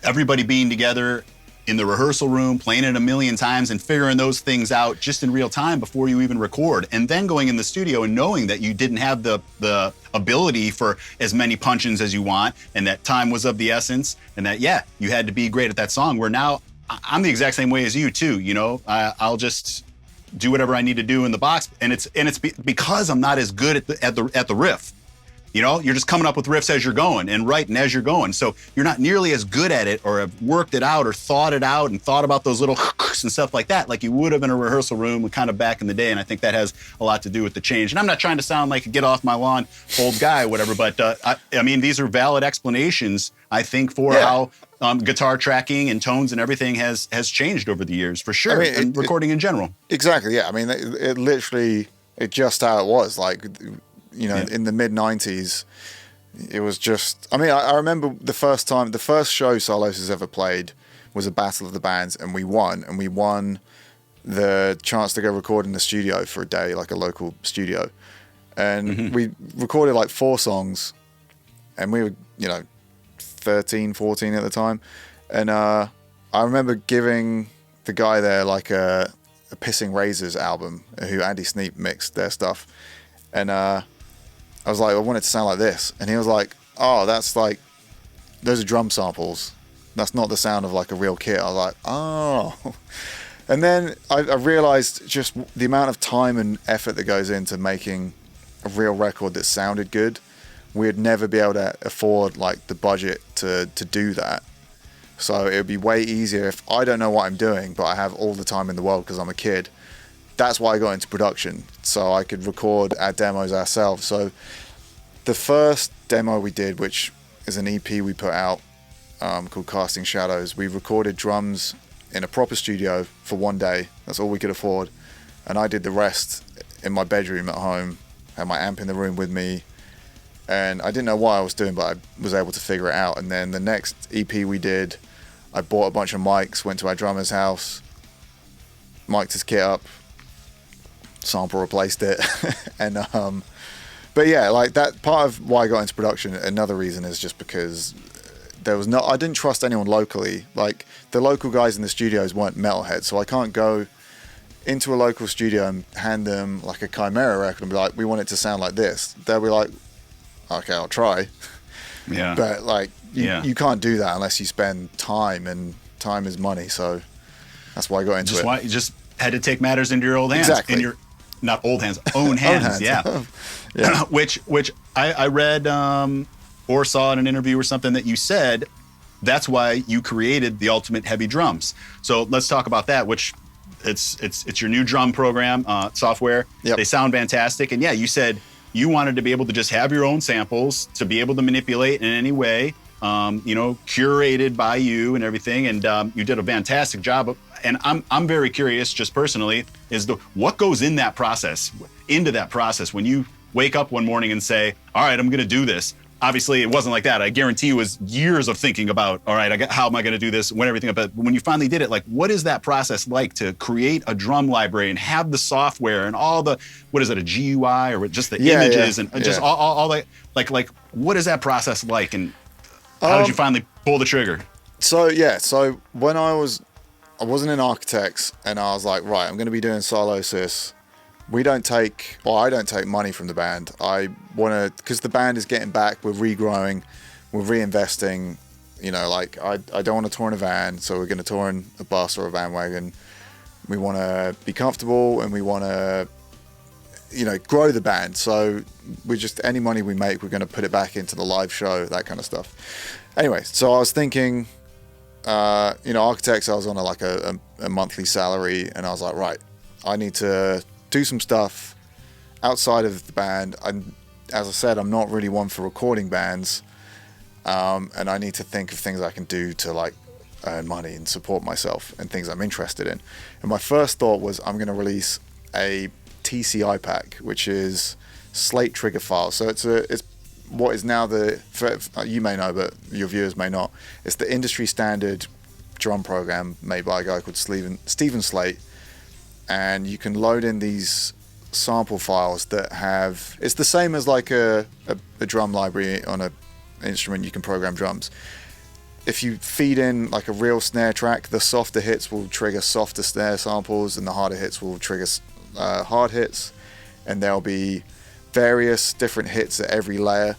everybody being together in the rehearsal room, playing it a million times and figuring those things out just in real time before you even record. And then going in the studio and knowing that you didn't have the ability for as many punch-ins as you want, and that time was of the essence, and that, you had to be great at that song. Where now I'm the exact same way as you too, I'll just do whatever I need to do in the box. And it's because I'm not as good at the riff. You're just coming up with riffs as you're going and writing as you're going. So you're not nearly as good at it, or have worked it out or thought it out and thought about those little and stuff like that, like you would have in a rehearsal room kind of back in the day. And I think that has a lot to do with the change. And I'm not trying to sound like a get off my lawn old guy or whatever, but I mean, these are valid explanations, I think, for how guitar tracking and tones and everything has changed over the years, for sure, and recording in general. Exactly, yeah. I mean, it literally, just how it was. Like, in the mid-90s, it was just... I mean, I remember the first show Sylosis ever played was a Battle of the Bands, and we won the chance to go record in the studio for a day, like a local studio. And we recorded like 4 songs, and we were, 13, 14 at the time. And I remember giving the guy there like a Pissing Razors album, who Andy Sneap mixed their stuff. And I was like, I want it to sound like this. And he was like, oh, that's like, those are drum samples. That's not the sound of like a real kit. I was like, oh. And then I realized just the amount of time and effort that goes into making a real record that sounded good. We'd never be able to afford like the budget to do that. So it would be way easier if I don't know what I'm doing, but I have all the time in the world because I'm a kid. That's why I got into production, so I could record our demos ourselves. So the first demo we did, which is an EP we put out called Casting Shadows, we recorded drums in a proper studio for one day. That's all we could afford. And I did the rest in my bedroom at home, had my amp in the room with me. And I didn't know what I was doing, but I was able to figure it out. And then the next EP we did, I bought a bunch of mics, went to our drummer's house, mic'd his kit up, sample replaced it. And but yeah, like that part of why I got into production, another reason is just because I didn't trust anyone locally. Like the local guys in the studios weren't metalheads, so I can't go into a local studio and hand them like a Chimaira record and be like, we want it to sound like this. They'll be like, okay, I'll try. Yeah. But like you can't do that unless you spend time, and time is money. So that's why I got into it. You just had to take matters into your old hands. Exactly. In your, not old hands, own hands. Yeah. Yeah. which I read or saw in an interview or something that you said that's why you created the Ultimate Heavy Drums. So let's talk about that, which it's your new drum program, software. Yep. They sound fantastic. And yeah, you said you wanted to be able to just have your own samples to be able to manipulate in any way, curated by you and everything. And you did a fantastic job. And I'm very curious, just personally, what goes into that process when you wake up one morning and say, all right, I'm going to do this. Obviously, it wasn't like that. I guarantee it was years of thinking about, all right, how am I going to do this, when everything. But when you finally did it, like, what is that process like to create a drum library and have the software and all the, what is it, a GUI or just the images and just all that? Like, what is that process like? And how did you finally pull the trigger? So when I wasn't in architects, and I was like, right, I'm going to be doing Sylosis. I don't take money from the band. I want to, because the band is getting back, we're regrowing, we're reinvesting, I don't want to tour in a van, so we're going to tour in a bus or a van wagon. We want to be comfortable and we want to, grow the band. So any money we make, we're going to put it back into the live show, that kind of stuff. Anyway, so I was thinking, architects, I was on a monthly salary, and I was like, right, I need to do some stuff outside of the band. As I said, I'm not really one for recording bands, and I need to think of things I can do to earn money and support myself and things I'm interested in. And my first thought was, I'm going to release a TCI pack, which is slate trigger files. So it's what is now you may know, but your viewers may not. It's the industry standard drum program made by a guy called Stephen Slate. And you can load in these sample files that it's the same as like a drum library on an instrument. You can program drums. If you feed in like a real snare track, the softer hits will trigger softer snare samples, and the harder hits will trigger hard hits. And there'll be various different hits at every layer.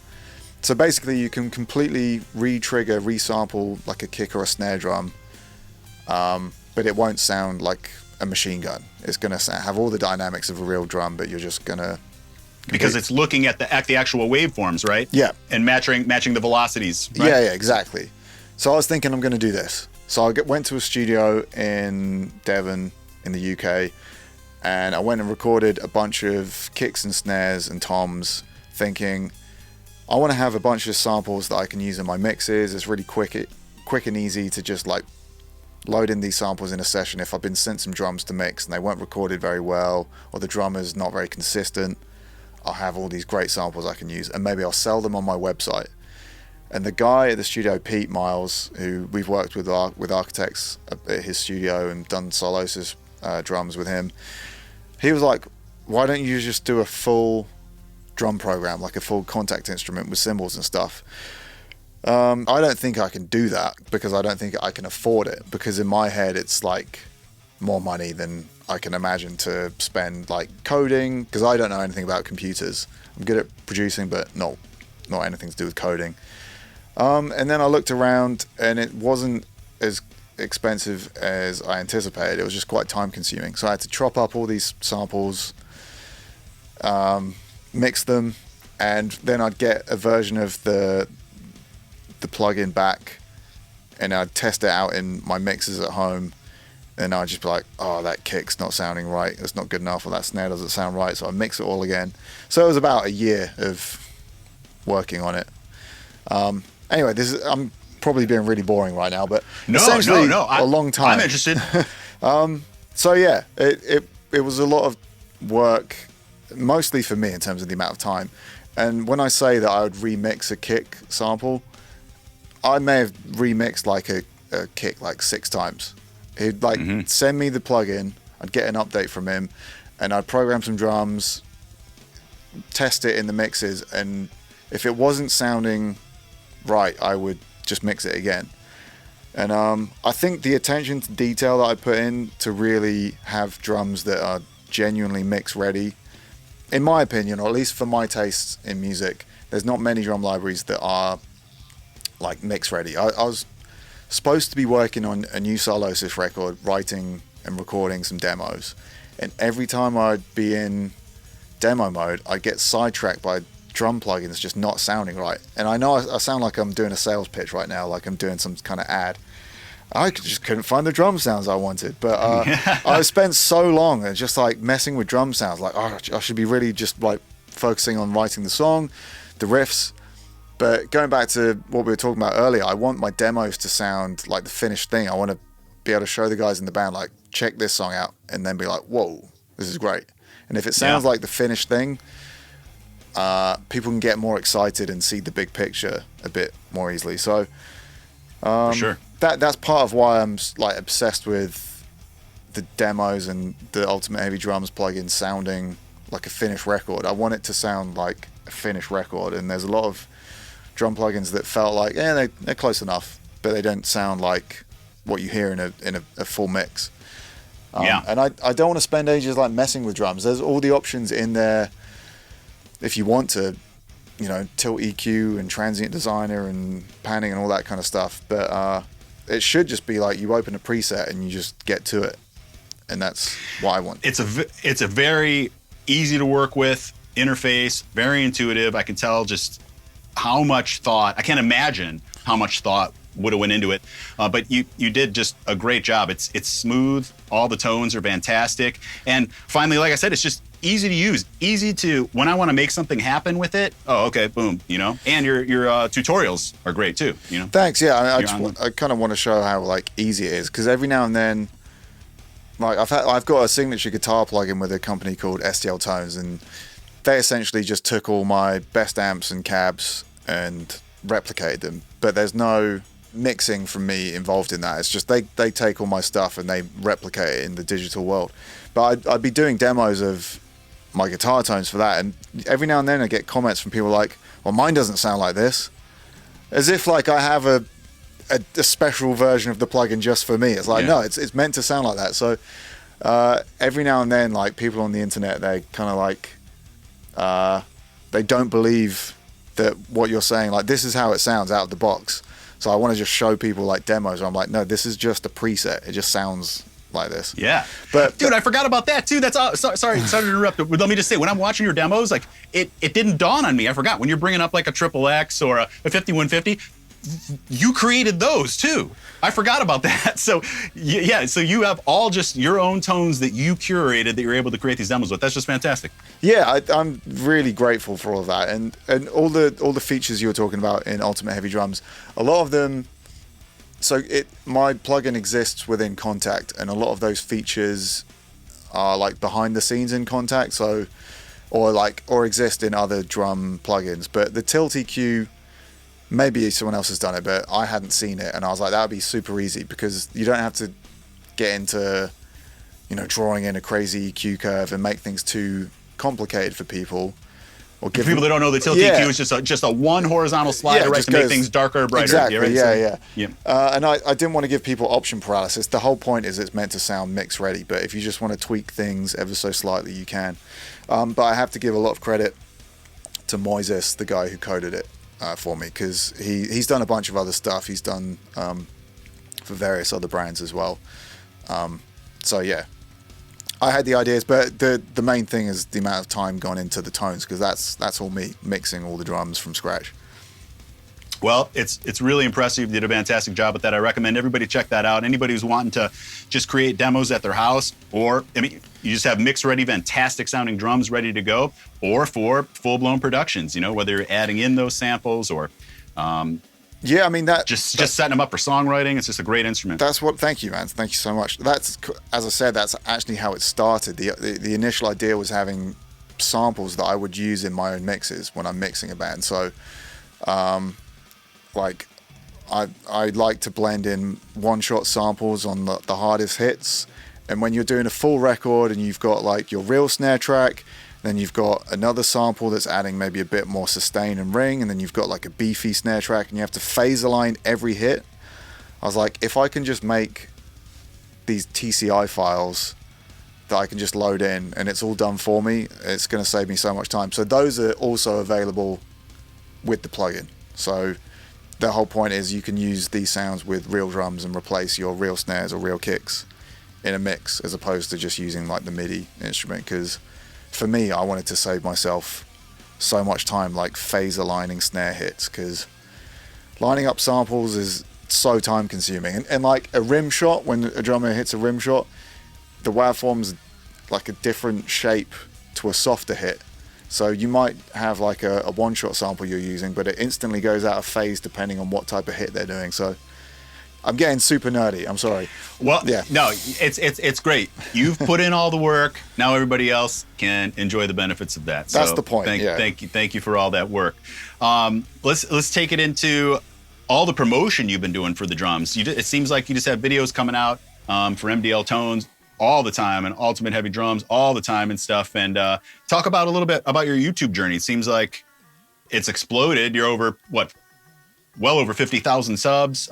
So basically you can completely re-trigger, re-sample like a kick or a snare drum, but it won't sound like a machine gun. It's going to have all the dynamics of a real drum, but you're just going to... Because it's looking at the actual waveforms, right? Yeah. And matching the velocities, right? Yeah, exactly. So I was thinking I'm going to do this. So I went to a studio in Devon in the UK, and I went and recorded a bunch of kicks and snares and toms, thinking, I want to have a bunch of samples that I can use in my mixes. It's really quick and easy to just load in these samples in a session. If I've been sent some drums to mix and they weren't recorded very well, or the drummer's not very consistent, I'll have all these great samples I can use, and maybe I'll sell them on my website. And the guy at the studio, Pete Miles, who we've worked with architects at his studio and done Sylosis drums with him, he was like, why don't you just do a full drum program, like a full contact instrument with cymbals and stuff? I don't think I can do that, because I don't think I can afford it, because in my head it's like more money than I can imagine to spend coding, because I don't know anything about computers. I'm good at producing, but not anything to do with coding. And then I looked around, and it wasn't as expensive as I anticipated. It was just quite time consuming. So I had to chop up all these samples, mix them, and then I'd get a version of the plugin back, and I'd test it out in my mixes at home, and I'd just be like, oh, that kick's not sounding right, it's not good enough, or that snare doesn't sound right, so I mix it all again. So it was about a year of working on it. Anyway, I'm probably being really boring right now, but essentially a long time. I'm interested. So yeah, it was a lot of work, mostly for me in terms of the amount of time. And when I say that I would remix a kick sample, I may have remixed a kick 6 times. He'd send me the plugin, I'd get an update from him, and I'd program some drums, test it in the mixes, and if it wasn't sounding right, I would just mix it again. And I think the attention to detail that I put in to really have drums that are genuinely mix ready, in my opinion, or at least for my tastes in music, there's not many drum libraries that are mix ready. I was supposed to be working on a new Sylosis record, writing and recording some demos, and every time I'd be in demo mode, I'd get sidetracked by drum plugins just not sounding right. And I know I sound like I'm doing a sales pitch right now, like I'm doing some kind of ad. I just couldn't find the drum sounds I wanted, but I spent so long just messing with drum sounds, I should be really just focusing on writing the song, the riffs. But going back to what we were talking about earlier, I want my demos to sound like the finished thing. I want to be able to show the guys in the band, like, check this song out, and then be like, whoa, this is great. And if it sounds like the finished thing, people can get more excited and see the big picture a bit more easily. So For sure. that's part of why I'm like obsessed with the demos and the Ultimate Heavy Drums plugin sounding like a finished record. I want it to sound like a finished record, and there's a lot of drum plugins that felt like, they're close enough, but they don't sound like what you hear in a full mix. And I don't want to spend ages like messing with drums. There's all the options in there if you want to, tilt EQ and transient designer and panning and all that kind of stuff. But it should just be like you open a preset and you just get to it, and that's what I want. It's a very easy to work with interface, very intuitive. I can tell just how much thought. I can't imagine how much thought would have went into it, but you did just a great job. It's smooth. All the tones are fantastic, and finally, like I said, it's just easy to use, easy to when I want to make something happen with it. Oh, okay, boom, And your tutorials are great too, Thanks. Yeah, I kind of want to show how like easy it is, because every now and then, like I've got a signature guitar plugin with a company called STL Tones, and they essentially just took all my best amps and cabs and replicated them, but there's no mixing from me involved in that. It's just they take all my stuff and they replicate it in the digital world. But I'd be doing demos of my guitar tones for that, and every now and then I get comments from people like, well, mine doesn't sound like this, as if like I have a special version of the plugin just for me. It's like, no, it's meant to sound like that. So every now and then, like, people on the internet, they kind of like they don't believe that what you're saying, like, this is how it sounds out of the box. So I want to just show people like demos where I'm like, no, this is just a preset. It just sounds like this. Yeah. But dude, I forgot about that too. That's all. Sorry to interrupt. But let me just say, when I'm watching your demos, like it didn't dawn on me. I forgot when you're bringing up like a Triple X or a 5150. You created those too. I forgot about that. So yeah, so you have all just your own tones that you curated that you're able to create these demos with. That's just fantastic. Yeah, I'm really grateful for all of that, and all the features you were talking about in Ultimate Heavy Drums. A lot of them. So my plugin exists within Contact, and a lot of those features are like behind the scenes in Contact. So, or exist in other drum plugins. But the tilt EQ. Maybe someone else has done it, but I hadn't seen it, and I was like, that would be super easy, because you don't have to get into, drawing in a crazy EQ curve and make things too complicated for people. Or give people that don't know, the tilt EQ is just a one horizontal slider, right, to make things darker or brighter. Exactly, right? Yeah. And I didn't want to give people option paralysis. The whole point is it's meant to sound mix ready, but if you just want to tweak things ever so slightly, you can. But I have to give a lot of credit to Moises, the guy who coded it. For me, because he's done a bunch of other stuff. He's done for various other brands as well. So yeah, I had the ideas, but the main thing is the amount of time gone into the tones, because that's all me mixing all the drums from scratch. Well, it's really impressive. You did a fantastic job with that. I recommend everybody check that out. Anybody who's wanting to just create demos at their house, or you just have mix-ready, fantastic sounding drums ready to go, or for full-blown productions, whether you're adding in those samples or just setting them up for songwriting. It's just a great instrument. Thank you, man. Thank you so much. That's, as I said, that's actually how it started. The initial idea was having samples that I would use in my own mixes when I'm mixing a band. So I like to blend in one-shot samples on the hardest hits, and when you're doing a full record and you've got like your real snare track, then you've got another sample that's adding maybe a bit more sustain and ring, and then you've got like a beefy snare track, and you have to phase align every hit. I was like, if I can just make these TCI files that I can just load in and it's all done for me, it's going to save me so much time. So those are also available with the plugin. So the whole point is you can use these sounds with real drums and replace your real snares or real kicks in a mix, as opposed to just using like the MIDI instrument. Because for me, I wanted to save myself so much time, like phase aligning snare hits, because lining up samples is so time consuming. And like a rim shot, when a drummer hits a rim shot, the waveform's like a different shape to a softer hit. So you might have like a one-shot sample you're using, but it instantly goes out of phase depending on what type of hit they're doing. So I'm getting super nerdy. I'm sorry. Well, yeah. No, it's great. You've put in all the work. Now everybody else can enjoy the benefits of that. That's so the point. Thank you for all that work. Let's take it into all the promotion you've been doing for the drums. It seems like you just have videos coming out for MDL Tones all the time and Ultimate Heavy Drums all the time and stuff. And talk about a little bit about your YouTube journey. It seems like it's exploded. You're over well over 50,000 subs.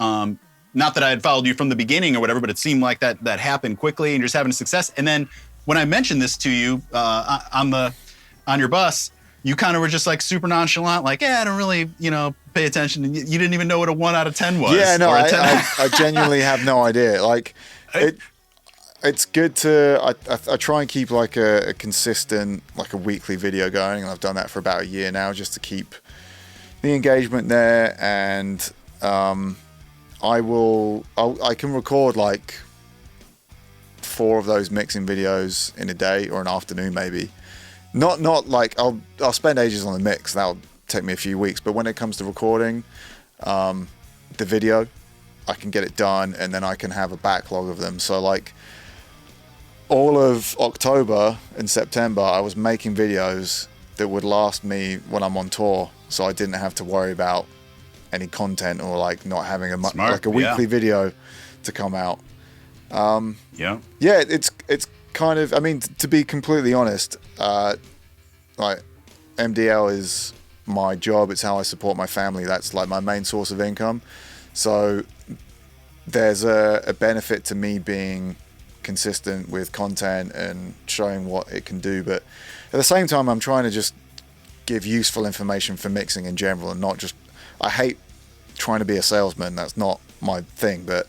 Not that I had followed you from the beginning or whatever, but it seemed like that happened quickly and you're just having success. And then when I mentioned this to you on your bus, you kind of were just like super nonchalant, like, I don't really, pay attention. You didn't even know what a 1 out of 10 was. Yeah, no, I genuinely have no idea. Like, it's good to, I try and keep like a consistent, like a weekly video going. And I've done that for about a year now just to keep the engagement there. And I can record like 4 of those mixing videos in a day or an afternoon maybe. Not like I'll spend ages on the mix. That'll take me a few weeks. But when it comes to recording the video, I can get it done and then I can have a backlog of them. So like all of October and September, I was making videos that would last me when I'm on tour. So I didn't have to worry about any content or like not having a weekly video to come out. Yeah, it's kind of, I mean, to be completely honest, like MDL is my job. It's how I support my family. That's like my main source of income. So there's a benefit to me being consistent with content and showing what it can do. But at the same time, I'm trying to just give useful information for mixing in general and not just, I hate trying to be a salesman. That's not my thing, but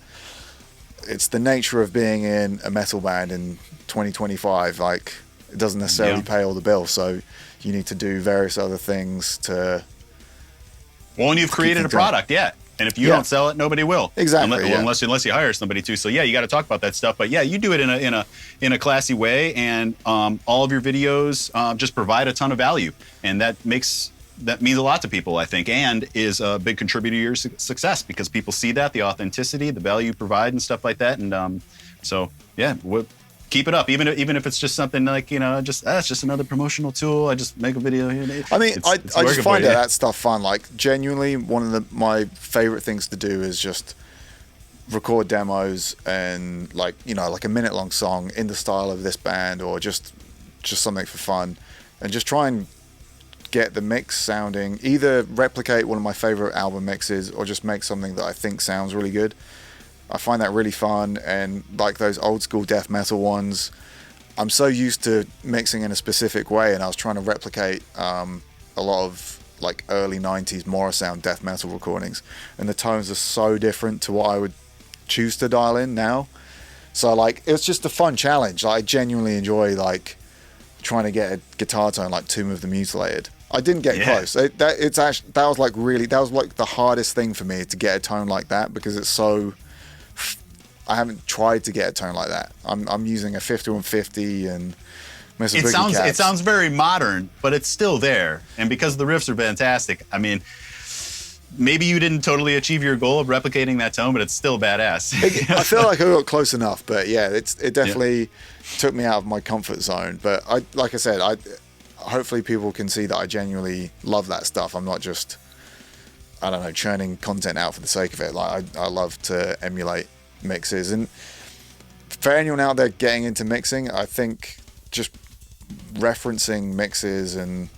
it's the nature of being in a metal band in 2025. Like, it doesn't necessarily pay all the bills. So you need to do various other things to. Well, and you've created a product, and if you don't sell it, nobody will. Exactly. Unless you hire somebody to. So you got to talk about that stuff. But you do it in a classy way, and all of your videos just provide a ton of value, and that means a lot to people, I think, and is a big contributor to your success because people see that, the authenticity, the value you provide, and stuff like that. And keep it up, even if it's just something like it's just another promotional tool. I just make a video here. I mean, I just find that stuff fun. Like, genuinely, one of my favorite things to do is just record demos and like a minute-long song in the style of this band or just something for fun, and just try and get the mix sounding, either replicate one of my favorite album mixes or just make something that I think sounds really good. I find that really fun, and like those old school death metal ones, I'm so used to mixing in a specific way, and I was trying to replicate a lot of like early 90s Morrisound death metal recordings, and the tones are so different to what I would choose to dial in now. So like, it was just a fun challenge. I genuinely enjoy like trying to get a guitar tone like Tomb of the Mutilated. I didn't get close. That was like the hardest thing for me to get a tone like that, because it's so. I haven't tried to get a tone like that. I'm using a 5150 and Mr. Boogie Cats. It sounds very modern, but it's still there. And because the riffs are fantastic, I mean, maybe you didn't totally achieve your goal of replicating that tone, but it's still badass. I feel like I got close enough, but it definitely took me out of my comfort zone. But like I said, hopefully people can see that I genuinely love that stuff. I'm not just, I don't know, churning content out for the sake of it. Like, I love to emulate mixes. And for anyone out there getting into mixing, I think just referencing mixes, and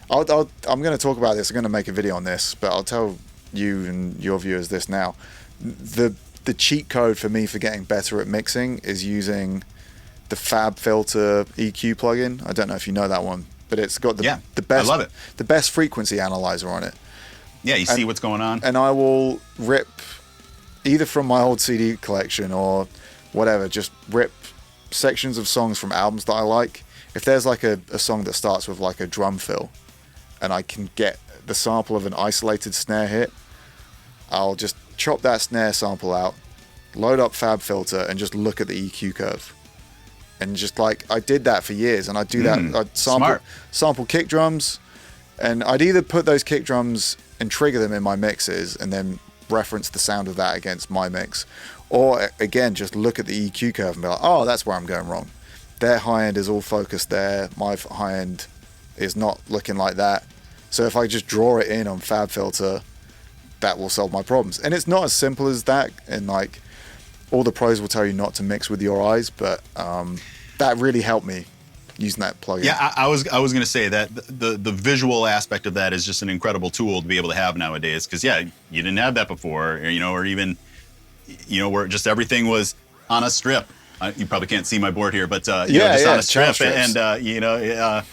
I'm going to talk about this, I'm going to make a video on this, but I'll tell you and your viewers this now. The cheat code for me for getting better at mixing is using the Fab Filter EQ plugin. I don't know if you know that one, but it's got the best, I love it. The best frequency analyzer on it. Yeah, you see what's going on. And I will rip, either from my old CD collection or whatever, just rip sections of songs from albums that I like. If there's like a song that starts with like a drum fill and I can get the sample of an isolated snare hit, I'll just chop that snare sample out, load up Fab Filter, and just look at the EQ curve. And just like, I did that for years, and I'd do that. I'd sample kick drums, and I'd either put those kick drums and trigger them in my mixes and then reference the sound of that against my mix, or again, just look at the EQ curve and be like, oh, that's where I'm going wrong. Their high end is all focused there. My high end is not looking like that. So if I just draw it in on FabFilter, that will solve my problems. And it's not as simple as that. And like, all the pros will tell you not to mix with your eyes, but that really helped me using that plugin. Yeah, I was going to say that the visual aspect of that is just an incredible tool to be able to have nowadays. Because you didn't have that before, or even, where just everything was on a strip. You probably can't see my board here, but on a strip, and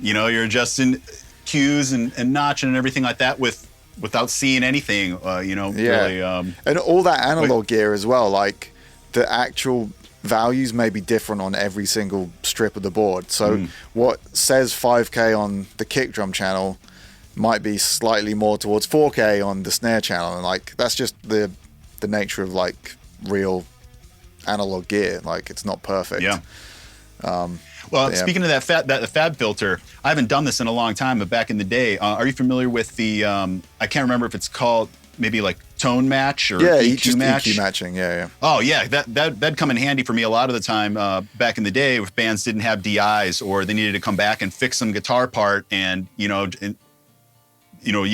you're adjusting cues and notching and everything like that without seeing anything. Really. And all that analog gear as well. Like the actual values may be different on every single strip of the board. So what says 5K on the kick drum channel might be slightly more towards 4K on the snare channel, and like that's just the nature of like real analog gear. Like it's not perfect. Speaking of that FabFilter, I haven't done this in a long time, but back in the day, are you familiar with the I can't remember if it's called maybe like tone match or EQ match? EQ matching, Oh yeah, that'd come in handy for me a lot of the time back in the day if bands didn't have DIs or they needed to come back and fix some guitar part, and you'd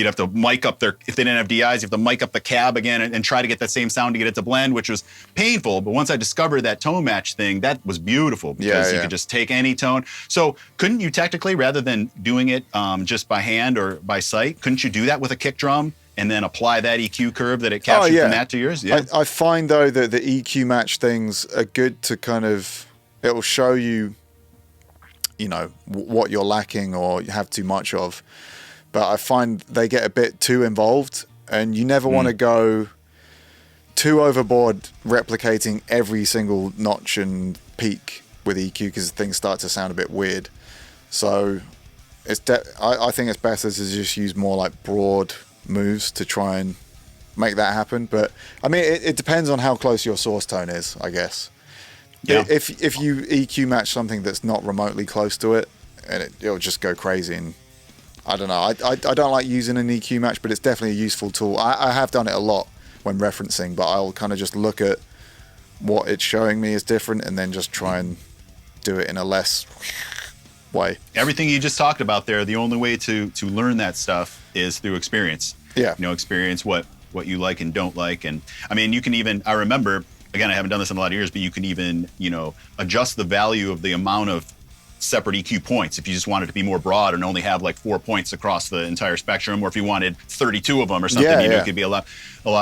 have to mic up if they didn't have DIs, you have to mic up the cab again and try to get that same sound to get it to blend, which was painful. But once I discovered that tone match thing, that was beautiful because you could just take any tone. So couldn't you technically, rather than doing it just by hand or by sight, couldn't you do that with a kick drum and then apply that EQ curve that it captured from that to yours? Yeah. I find though that the EQ match things are good to kind of, it'll show you, what you're lacking or you have too much of. But I find they get a bit too involved, and you never want to go too overboard replicating every single notch and peak with EQ, because things start to sound a bit weird. So I think it's better to just use more like broad moves to try and make that happen. But I mean, it depends on how close your source tone is, I guess. Yeah. If you EQ match something that's not remotely close to it, and it'll just go crazy. And I don't know. I don't like using an EQ match, but it's definitely a useful tool. I have done it a lot when referencing, but I'll kind of just look at what it's showing me is different and then just try and do it in a less way. Everything you just talked about there, the only way to learn that stuff is through experience. Yeah. Experience what you like and don't like. And I mean, you can even, I remember, again, I haven't done this in a lot of years, but you can even, adjust the value of the amount of separate EQ points if you just wanted to be more broad and only have like 4 points across the entire spectrum, or if you wanted 32 of them or something, it could be a lot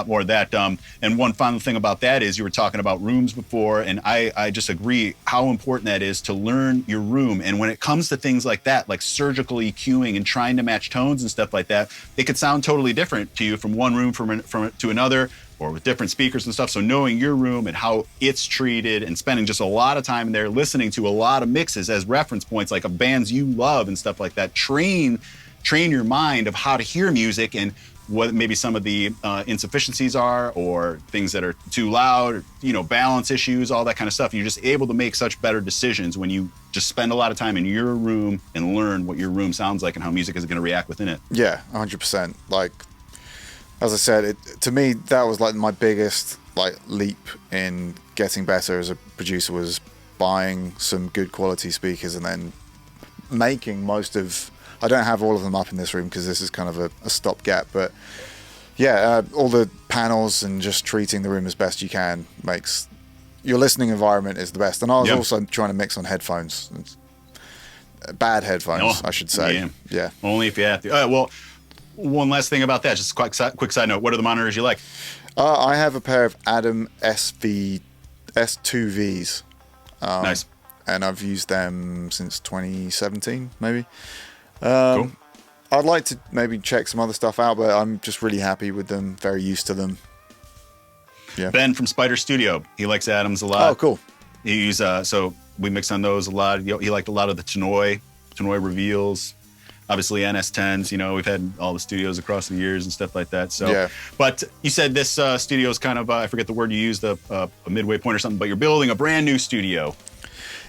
more of that. And one final thing about that is, you were talking about rooms before, and I just agree how important that is to learn your room. And when it comes to things like that, like surgical EQing and trying to match tones and stuff like that, it could sound totally different to you from one room to another, or with different speakers and stuff. So knowing your room and how it's treated and spending just a lot of time there listening to a lot of mixes as reference points, like of bands you love and stuff like that, train your mind of how to hear music and what maybe some of the insufficiencies are, or things that are too loud, or, balance issues, all that kind of stuff. You're just able to make such better decisions when you just spend a lot of time in your room and learn what your room sounds like and how music is going to react within it. Yeah, 100%. Like, as I said, to me, that was like my biggest leap in getting better as a producer, was buying some good quality speakers and then making most of, I don't have all of them up in this room because this is kind of a stopgap, but all the panels and just treating the room as best you can makes your listening environment is the best. And I was also trying to mix on headphones, bad headphones, I should say. Yeah. Only if you have to. One last thing about that, just a quick side note. What are the monitors you like? I have a pair of Adam S2Vs. Nice. And I've used them since 2017, maybe. Cool. I'd like to maybe check some other stuff out, but I'm just really happy with them, very used to them. Yeah. Ben from Spider Studio, he likes Adams a lot. Oh, cool. He's so we mix on those a lot. He liked a lot of the Tannoy reveals. Obviously NS10s, we've had all the studios across the years and stuff like that. So, But you said this studio is kind of, I forget the word you used, a midway point or something, but you're building a brand new studio.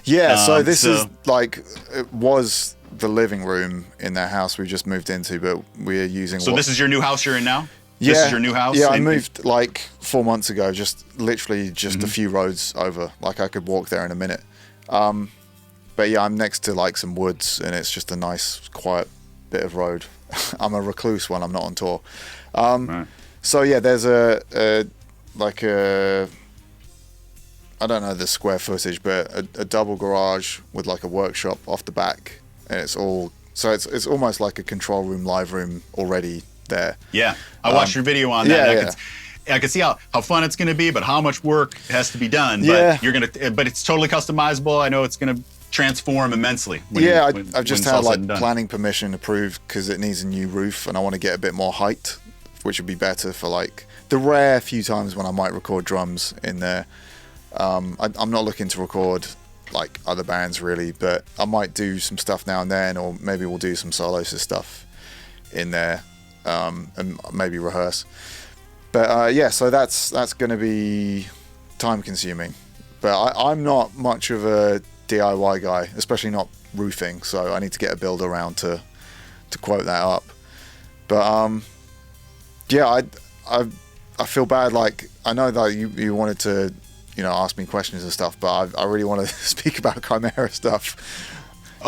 Yeah, so this is like, it was the living room in their house we just moved into, but we're using. So this is your new house you're in now? Yeah, this is your new house? Yeah, I moved like 4 months ago, literally a few roads over. Like I could walk there in a minute. But yeah, I'm next to like some woods, and it's just a nice, quiet bit of road. I'm a recluse when I'm not on tour. Right. So yeah, there's I don't know the square footage, but a double garage with like a workshop off the back, and it's almost like a control room, live room already there. Yeah, I watched your video on that. Yeah, I could see how fun it's going to be, but how much work has to be done. Yeah. But it's totally customizable. I know it's going to transform immensely. I've just had like planning permission approved because it needs a new roof, and I want to get a bit more height, which would be better for like the rare few times when I might record drums in there. I'm not looking to record like other bands really, but I might do some stuff now and then, or maybe we'll do some Sylosis stuff in there, and maybe rehearse. But yeah, so that's going to be time consuming. But I'm not much of a DIY guy, especially not roofing, so I need to get a builder around to quote that up. But yeah, I feel bad. Like I know that you wanted to, ask me questions and stuff, but I really want to speak about Chimaira stuff.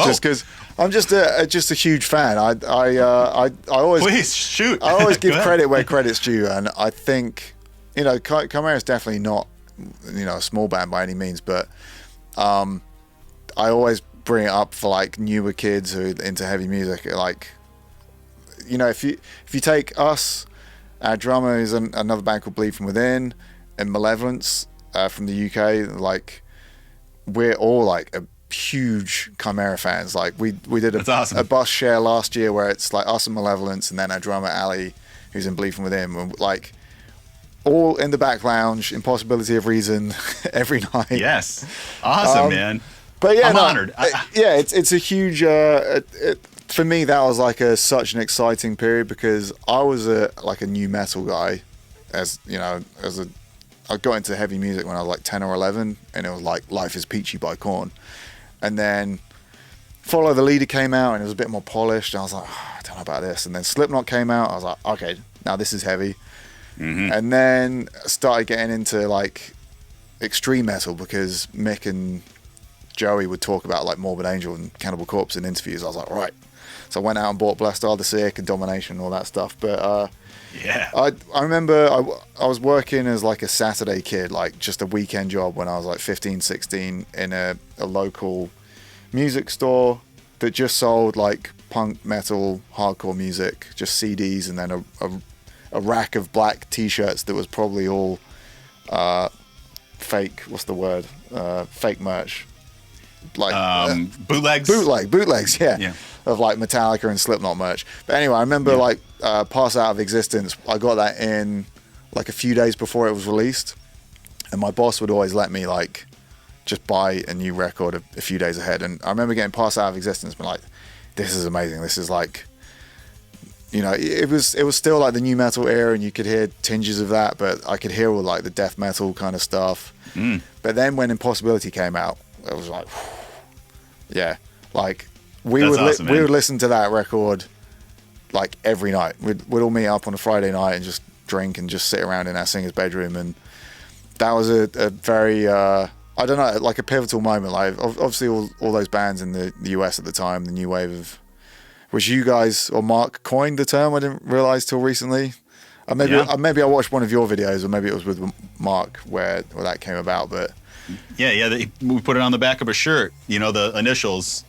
Just because I'm just a huge fan. I always please shoot. I always give credit where credit's due, and I think Chimaira is definitely not a small band by any means, but I always bring it up for like newer kids who are into heavy music. Like, if you take us, our drummer is another band called Bleed From Within, and Malevolence from the UK. Like, we're all like a huge Chimaira fans. Like we did a bus share last year where it's like us and Malevolence, and then our drummer Ali, who's in Bleed From Within. We're like all in the back lounge, Impossibility of Reason every night. Yes, awesome, man. But yeah, I'm honored. It's a huge. For me, that was like such an exciting period because I was a new metal guy, I got into heavy music when I was like 10 or 11, and it was like Life Is Peachy by Korn, and then Follow the Leader came out, and it was a bit more polished. And I was like, I don't know about this. And then Slipknot came out. I was like, okay, now this is heavy. Mm-hmm. And then started getting into like extreme metal because Mick and Joey would talk about like Morbid Angel and Cannibal Corpse in interviews. I was like, all right. So I went out and bought Blessed Are the Sick and Domination and all that stuff. But yeah, I remember I was working as like a Saturday kid, like just a weekend job when I was like 15, 16 in a local music store that just sold like punk, metal, hardcore music, just CDs, and then a rack of black t-shirts that was probably all fake, what's the word? Fake merch. Like bootlegs, yeah. Of like Metallica and Slipknot merch. But anyway, I remember like Pass Out of Existence, I got that in like a few days before it was released, and my boss would always let me like just buy a new record a few days ahead. And I remember getting Pass Out of Existence and being like, this is amazing. This is like, it was still like the new metal era, and you could hear tinges of that, but I could hear all like the death metal kind of stuff. But then when Impossibility came out, it was like, yeah, like we would listen to that record like every night. We'd all meet up on a Friday night and just drink and just sit around in our singer's bedroom, and that was a very I don't know, like a pivotal moment. Like obviously all those bands in the US at the time, the new wave of, which you guys or Mark coined the term. I didn't realize till recently. Maybe I watched one of your videos, or maybe it was with Mark where that came about. But we put it on the back of a shirt. The initials,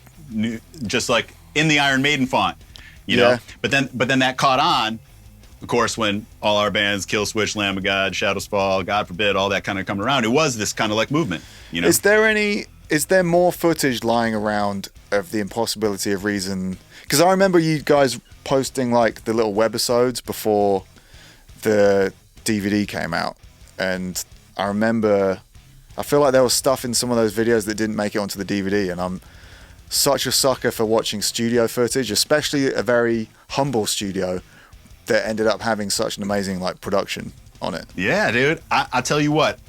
just like in the Iron Maiden font. You know. But then that caught on. Of course, when all our bands, Killswitch, Lamb of God, Shadows Fall, God forbid, all that kind of coming around, it was this kind of like movement. Is there more footage lying around of the Impossibility of Reason? Because I remember you guys posting like the little webisodes before the DVD came out, and I feel like there was stuff in some of those videos that didn't make it onto the DVD, and I'm such a sucker for watching studio footage, especially a very humble studio that ended up having such an amazing like production on it. Yeah, dude. I tell you what,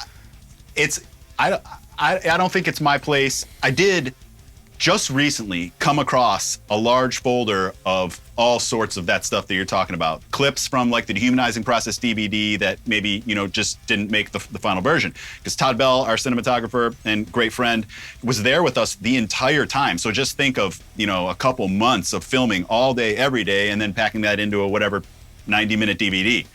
I I don't think it's my place. I did just recently come across a large folder of all sorts of that stuff that you're talking about. Clips from like the Dehumanizing Process DVD that maybe, just didn't make the final version. Because Todd Bell, our cinematographer and great friend, was there with us the entire time. So just think of, a couple months of filming all day, every day, and then packing that into a whatever 90-minute DVD.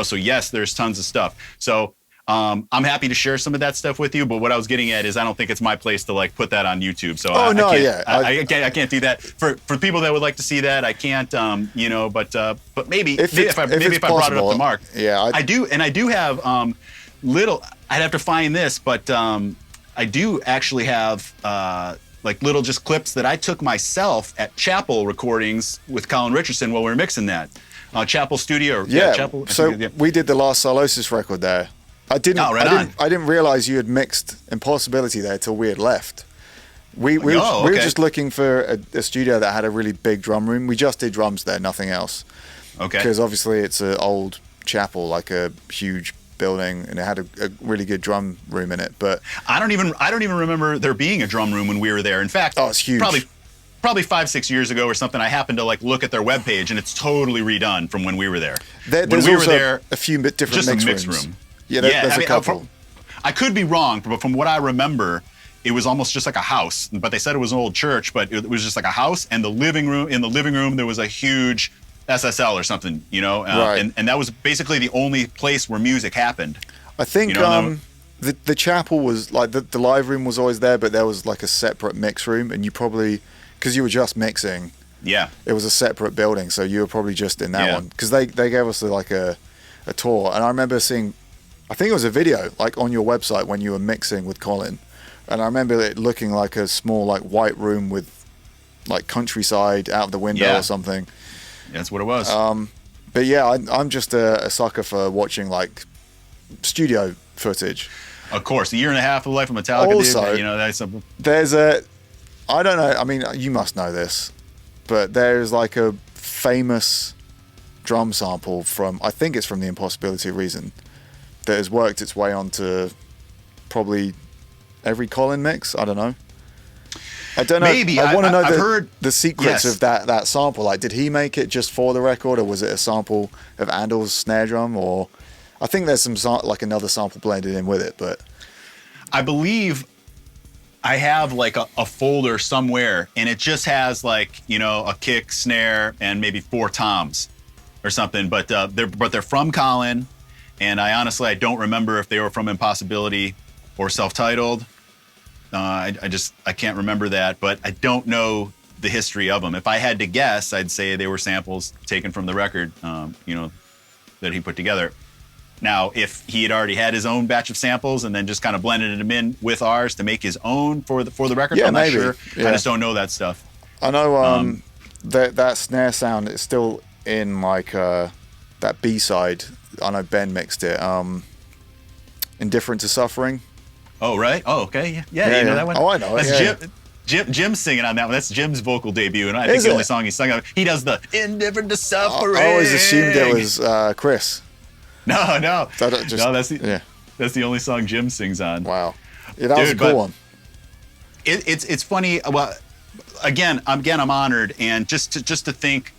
So yes, there's tons of stuff. So I'm happy to share some of that stuff with you, but what I was getting at is I don't think it's my place to like put that on YouTube. So I can't do that. For people that would like to see that, I can't. But maybe if I brought it up to Mark, I do have little. I'd have to find this, but I do actually have like little just clips that I took myself at Chapel recordings with Colin Richardson while we were mixing that. Chapel Studio. Chapel. So we did the last Sylosis record there. I didn't realize you had mixed Impossibility there till we had left. We were just looking for a studio that had a really big drum room. We just did drums there, nothing else. Okay. Because obviously it's an old chapel, like a huge building, and it had a really good drum room in it. But I don't even remember there being a drum room when we were there. In fact, it's huge. Probably 5-6 years ago or something, I happened to like look at their webpage and it's totally redone from when we were there. There's also a few different mix rooms. Yeah, there's a couple. I could be wrong, but from what I remember, it was almost just like a house. But they said it was an old church, but it was just like a house. And in the living room, there was a huge SSL or something, right. and that was basically the only place where music happened. I think the chapel was like the live room was always there, but there was like a separate mix room, and you probably, because you were just mixing, it was a separate building, so you were probably just in that one, because they gave us like a tour, and I remember seeing, I think it was a video like on your website when you were mixing with Colin, and I remember it looking like a small like white room with like countryside out of the window or something. That's what it was. But yeah, I'm just a sucker for watching like studio footage. Of course, a year and a half of the life of Metallica. Also, dude, that's something. There's I don't know. I mean, you must know this, but there's like a famous drum sample from, I think it's from the Impossibility of Reason, that has worked its way onto probably every Colin mix. I don't know. I don't know. Maybe. I want to know heard the secrets of that sample. Like, did he make it just for the record, or was it a sample of Andel's snare drum? Or I think there's some like another sample blended in with it. But I believe I have like a folder somewhere, and it just has like a kick, snare, and maybe 4 toms or something. But they're from Colin, and I don't remember if they were from Impossibility or self-titled. I can't remember that, but I don't know the history of them. If I had to guess, I'd say they were samples taken from the record, that he put together. Now, if he had already had his own batch of samples and then just kind of blended them in with ours to make his own for the record, I'm not sure. Yeah. I just don't know that stuff. I know that snare sound is still in like that B-side. I know Ben mixed it. Indifferent to Suffering. Oh, right. Oh, okay. Yeah. You know that one? Oh, I know it. That's Jim's singing on that one. That's Jim's vocal debut, and I think the only song he sung on. He does the Indifferent to Suffering. I always assumed it was Chris. No. That's the only song Jim sings on. Wow. Yeah, that was a cool one. It's funny. Well, again, I'm honored, and just to think,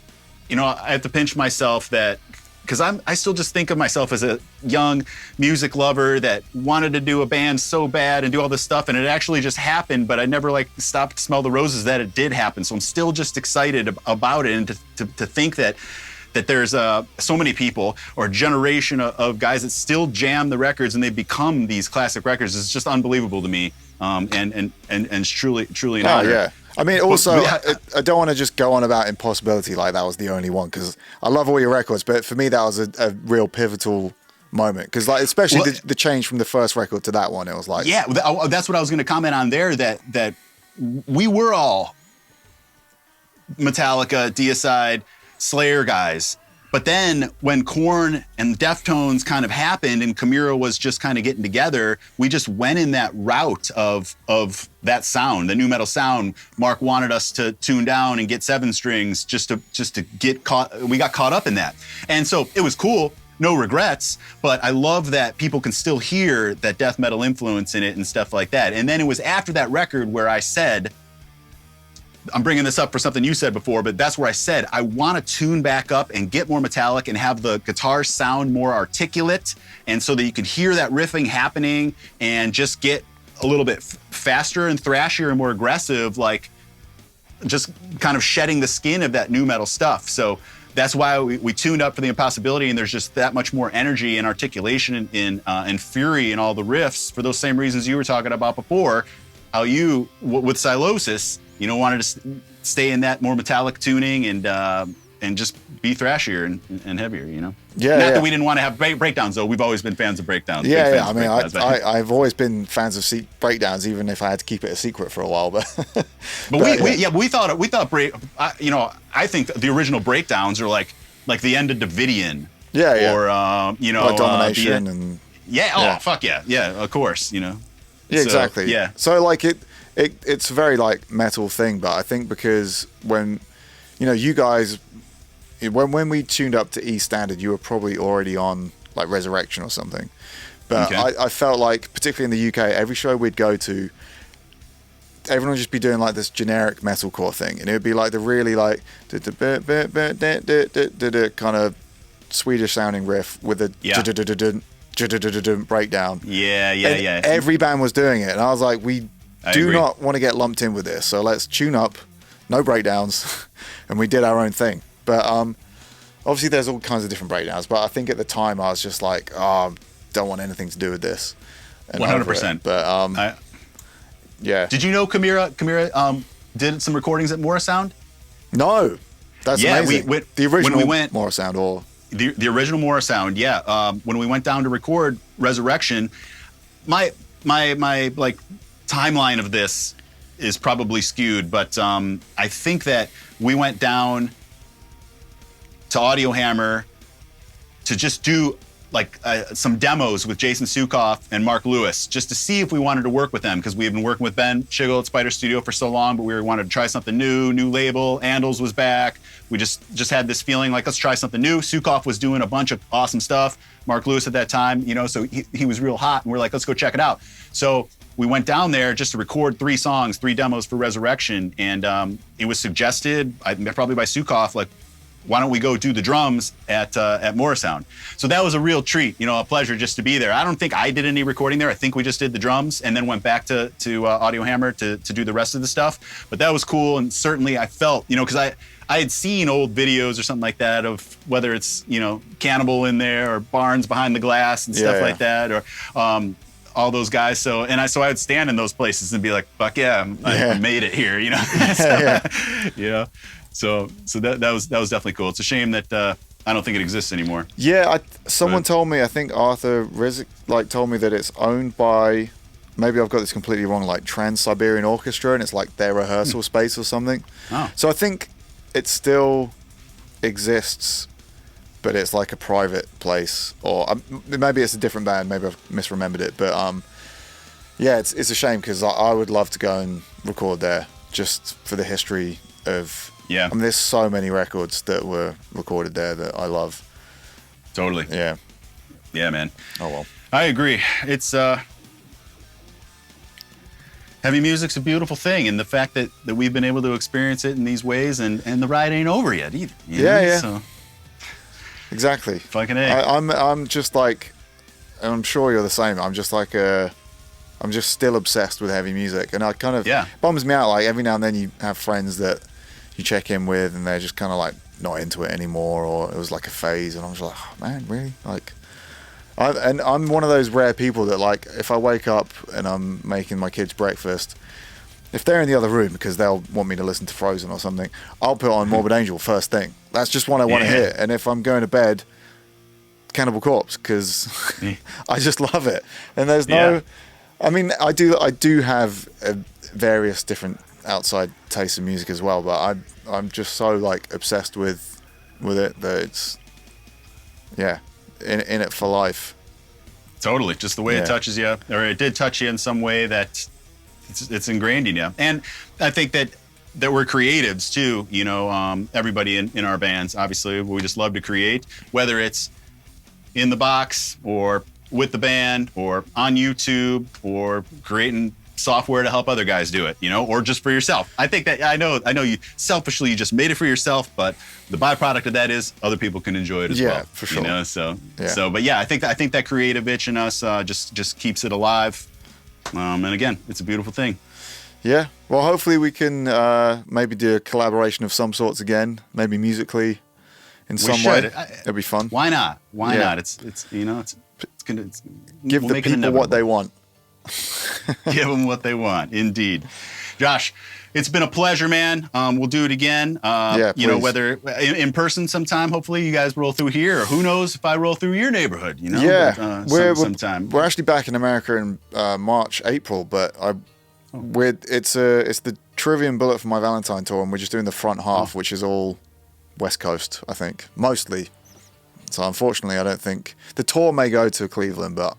I have to pinch myself that. Because I still just think of myself as a young music lover that wanted to do a band so bad and do all this stuff, and it actually just happened, but I never stopped to smell the roses that it did happen. So I'm still just excited about it, and to think that there's so many people or a generation of guys that still jam the records and they become these classic records is just unbelievable to me, and it's truly an honor. Yeah. I mean, also, I don't want to just go on about Impossibility like that was the only one, because I love all your records, but for me that was a real pivotal moment, because especially the change from the first record to that one, it was like... Yeah, that's what I was going to comment on there, that we were all Metallica, Deicide, Slayer guys. But then when Korn and Deftones kind of happened and Chimaira was just kind of getting together, we just went in that route of that sound, the nu metal sound. Mark wanted us to tune down and get 7 strings just to get caught. We got caught up in that. And so it was cool. no regrets, but I love that people can still hear that death metal influence in it and stuff like that. And then it was after that record where I said, I'm bringing this up for something you said before, but that's where I said, I want to tune back up and get more metallic and have the guitar sound more articulate, and so that you could hear that riffing happening and just get a little bit faster and thrashier and more aggressive, like just kind of shedding the skin of that new metal stuff. So that's why we tuned up for the Impossibility, and there's just that much more energy and articulation and fury in all the riffs for those same reasons you were talking about before, how you, with Sylosis, you know, wanted to stay in that more metallic tuning and just be thrashier and heavier, you know? Yeah. Not yeah. that we didn't want to have breakdowns, though. We've always been fans of breakdowns. Yeah, yeah. I mean, I've always been fans of breakdowns, even if I had to keep it a secret for a while. But we thought I think the original breakdowns are like the end of Davidian. Yeah, yeah. Or you know, like Domination and yeah. Oh, yeah. Fuck yeah, yeah. Of course, you know. Yeah, so, exactly. Yeah. So like it's a very like metal thing, but I think because when, you know, you guys, when we tuned up to E standard, you were probably already on like Resurrection or something. But okay. I felt like, particularly in the UK, every show we'd go to, everyone would just be doing like this generic metalcore thing, and it would be like the really like kind of Swedish sounding riff with a breakdown. Yeah. Every band was doing it, and I was like, we do not want to get lumped in with this, so let's tune up, no breakdowns, and we did our own thing. But obviously there's all kinds of different breakdowns, but I think at the time I was just like, don't want anything to do with this. 100%. But yeah. Did you know Chimaira did some recordings at Morrisound? No. That's amazing. The original Morrisound, or the original Morrisound, yeah. When we went down to record Resurrection, my like timeline of this is probably skewed, but I think that we went down to Audio Hammer to just do like some demos with Jason Sukoff and Mark Lewis, just to see if we wanted to work with them, because we had been working with Ben Schigel at Spider Studio for so long, but we wanted to try something new label. Andals was back. We just had this feeling like, let's try something new. Sukoff was doing a bunch of awesome stuff. Mark Lewis at that time, you know, so he was real hot, and we're like, let's go check it out. So we went down there just to record 3 songs, 3 demos for Resurrection, and it was suggested, probably by Sukoff, like, why don't we go do the drums at Morrisound? So that was a real treat, you know, a pleasure just to be there. I don't think I did any recording there. I think we just did the drums and then went back to Audio Hammer to do the rest of the stuff. But that was cool, and certainly I felt, you know, because I had seen old videos or something like that of whether it's, you know, Cannibal in there or Barnes Behind the Glass and stuff like that, or all those guys. So I would stand in those places and be like, fuck yeah, I made it here, you know. You know. So that was definitely cool. It's a shame that I don't think it exists anymore. Yeah, someone told me, I think Arthur Rizik told me that it's owned by, maybe I've got this completely wrong, like Trans-Siberian Orchestra, and it's like their rehearsal space or something. Oh. So I think it still exists, but it's like a private place, or maybe it's a different band. Maybe I've misremembered it, but yeah, it's a shame, because I would love to go and record there just for the history of. Yeah. I mean, there's so many records that were recorded there that I love. Totally. Yeah. Yeah, man. Oh, well. I agree. It's heavy music's a beautiful thing, and the fact that we've been able to experience it in these ways, and the ride ain't over yet either. You know? Yeah. So, exactly. Fucking A. I'm just like, and I'm sure you're the same. I'm just like I'm just still obsessed with heavy music, and I kind of bums me out. Like every now and then you have friends that you check in with, and they're just kind of like not into it anymore, or it was like a phase, and I'm just like, oh man, really? Like, I'm one of those rare people that, like, if I wake up and I'm making my kids breakfast, if they're in the other room because they'll want me to listen to Frozen or something, I'll put on Morbid Angel first thing. That's just what I want to hear. And if I'm going to bed, Cannibal Corpse, because I just love it. And there's no, I mean, I do have various different outside tastes of music as well, but I'm just so like obsessed with it that it's in it for life. Totally, just the way it touches you, or it did touch you in some way that it's ingrained in you. And I think that we're creatives too, you know. Everybody in our bands, obviously, we just love to create, whether it's in the box or with the band or on YouTube or creating software to help other guys do it, or just for yourself. I think that I know you selfishly you just made it for yourself, but the byproduct of that is other people can enjoy it as well. Yeah, for sure. But yeah, I think that creative itch in us just keeps it alive. And again, it's a beautiful thing. Yeah. Well, hopefully we can maybe do a collaboration of some sorts again, maybe musically in some way. It'd be fun. Why not? Why not? It's gonna give the people what they want. Give them what they want, indeed. Josh, it's been a pleasure, man. We'll do it again. Whether in person sometime. Hopefully, you guys roll through here, or who knows if I roll through your neighborhood. Sometime. We're actually back in America in March, April, but it's the Trivium Bullet for My Valentine tour, and we're just doing the front half, which is all West Coast, I think, mostly. So unfortunately, I don't think the tour may go to Cleveland, but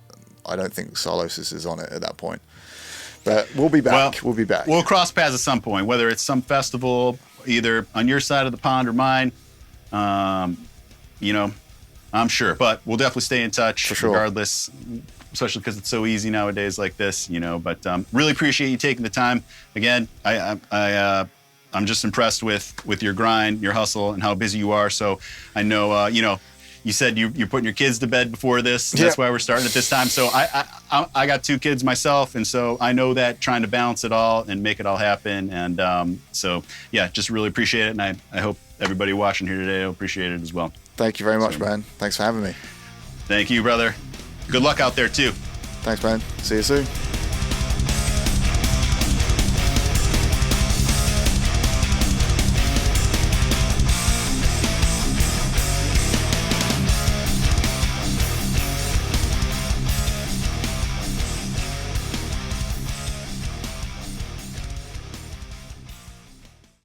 I don't think Sylosis is on it at that point. But we'll be back. We'll be back. We'll cross paths at some point, whether it's some festival, either on your side of the pond or mine. I'm sure. But we'll definitely stay in touch regardless, especially because it's so easy nowadays like this, But really appreciate you taking the time. Again, I'm just impressed with your grind, your hustle, and how busy you are. So I know, you said you're putting your kids to bed before this. That's why we're starting at this time. So I got 2 kids myself, and so I know that trying to balance it all and make it all happen. And just really appreciate it. And I hope everybody watching here today will appreciate it as well. Thank you very much, man. Thanks for having me. Thank you, brother. Good luck out there too. Thanks, man. See you soon.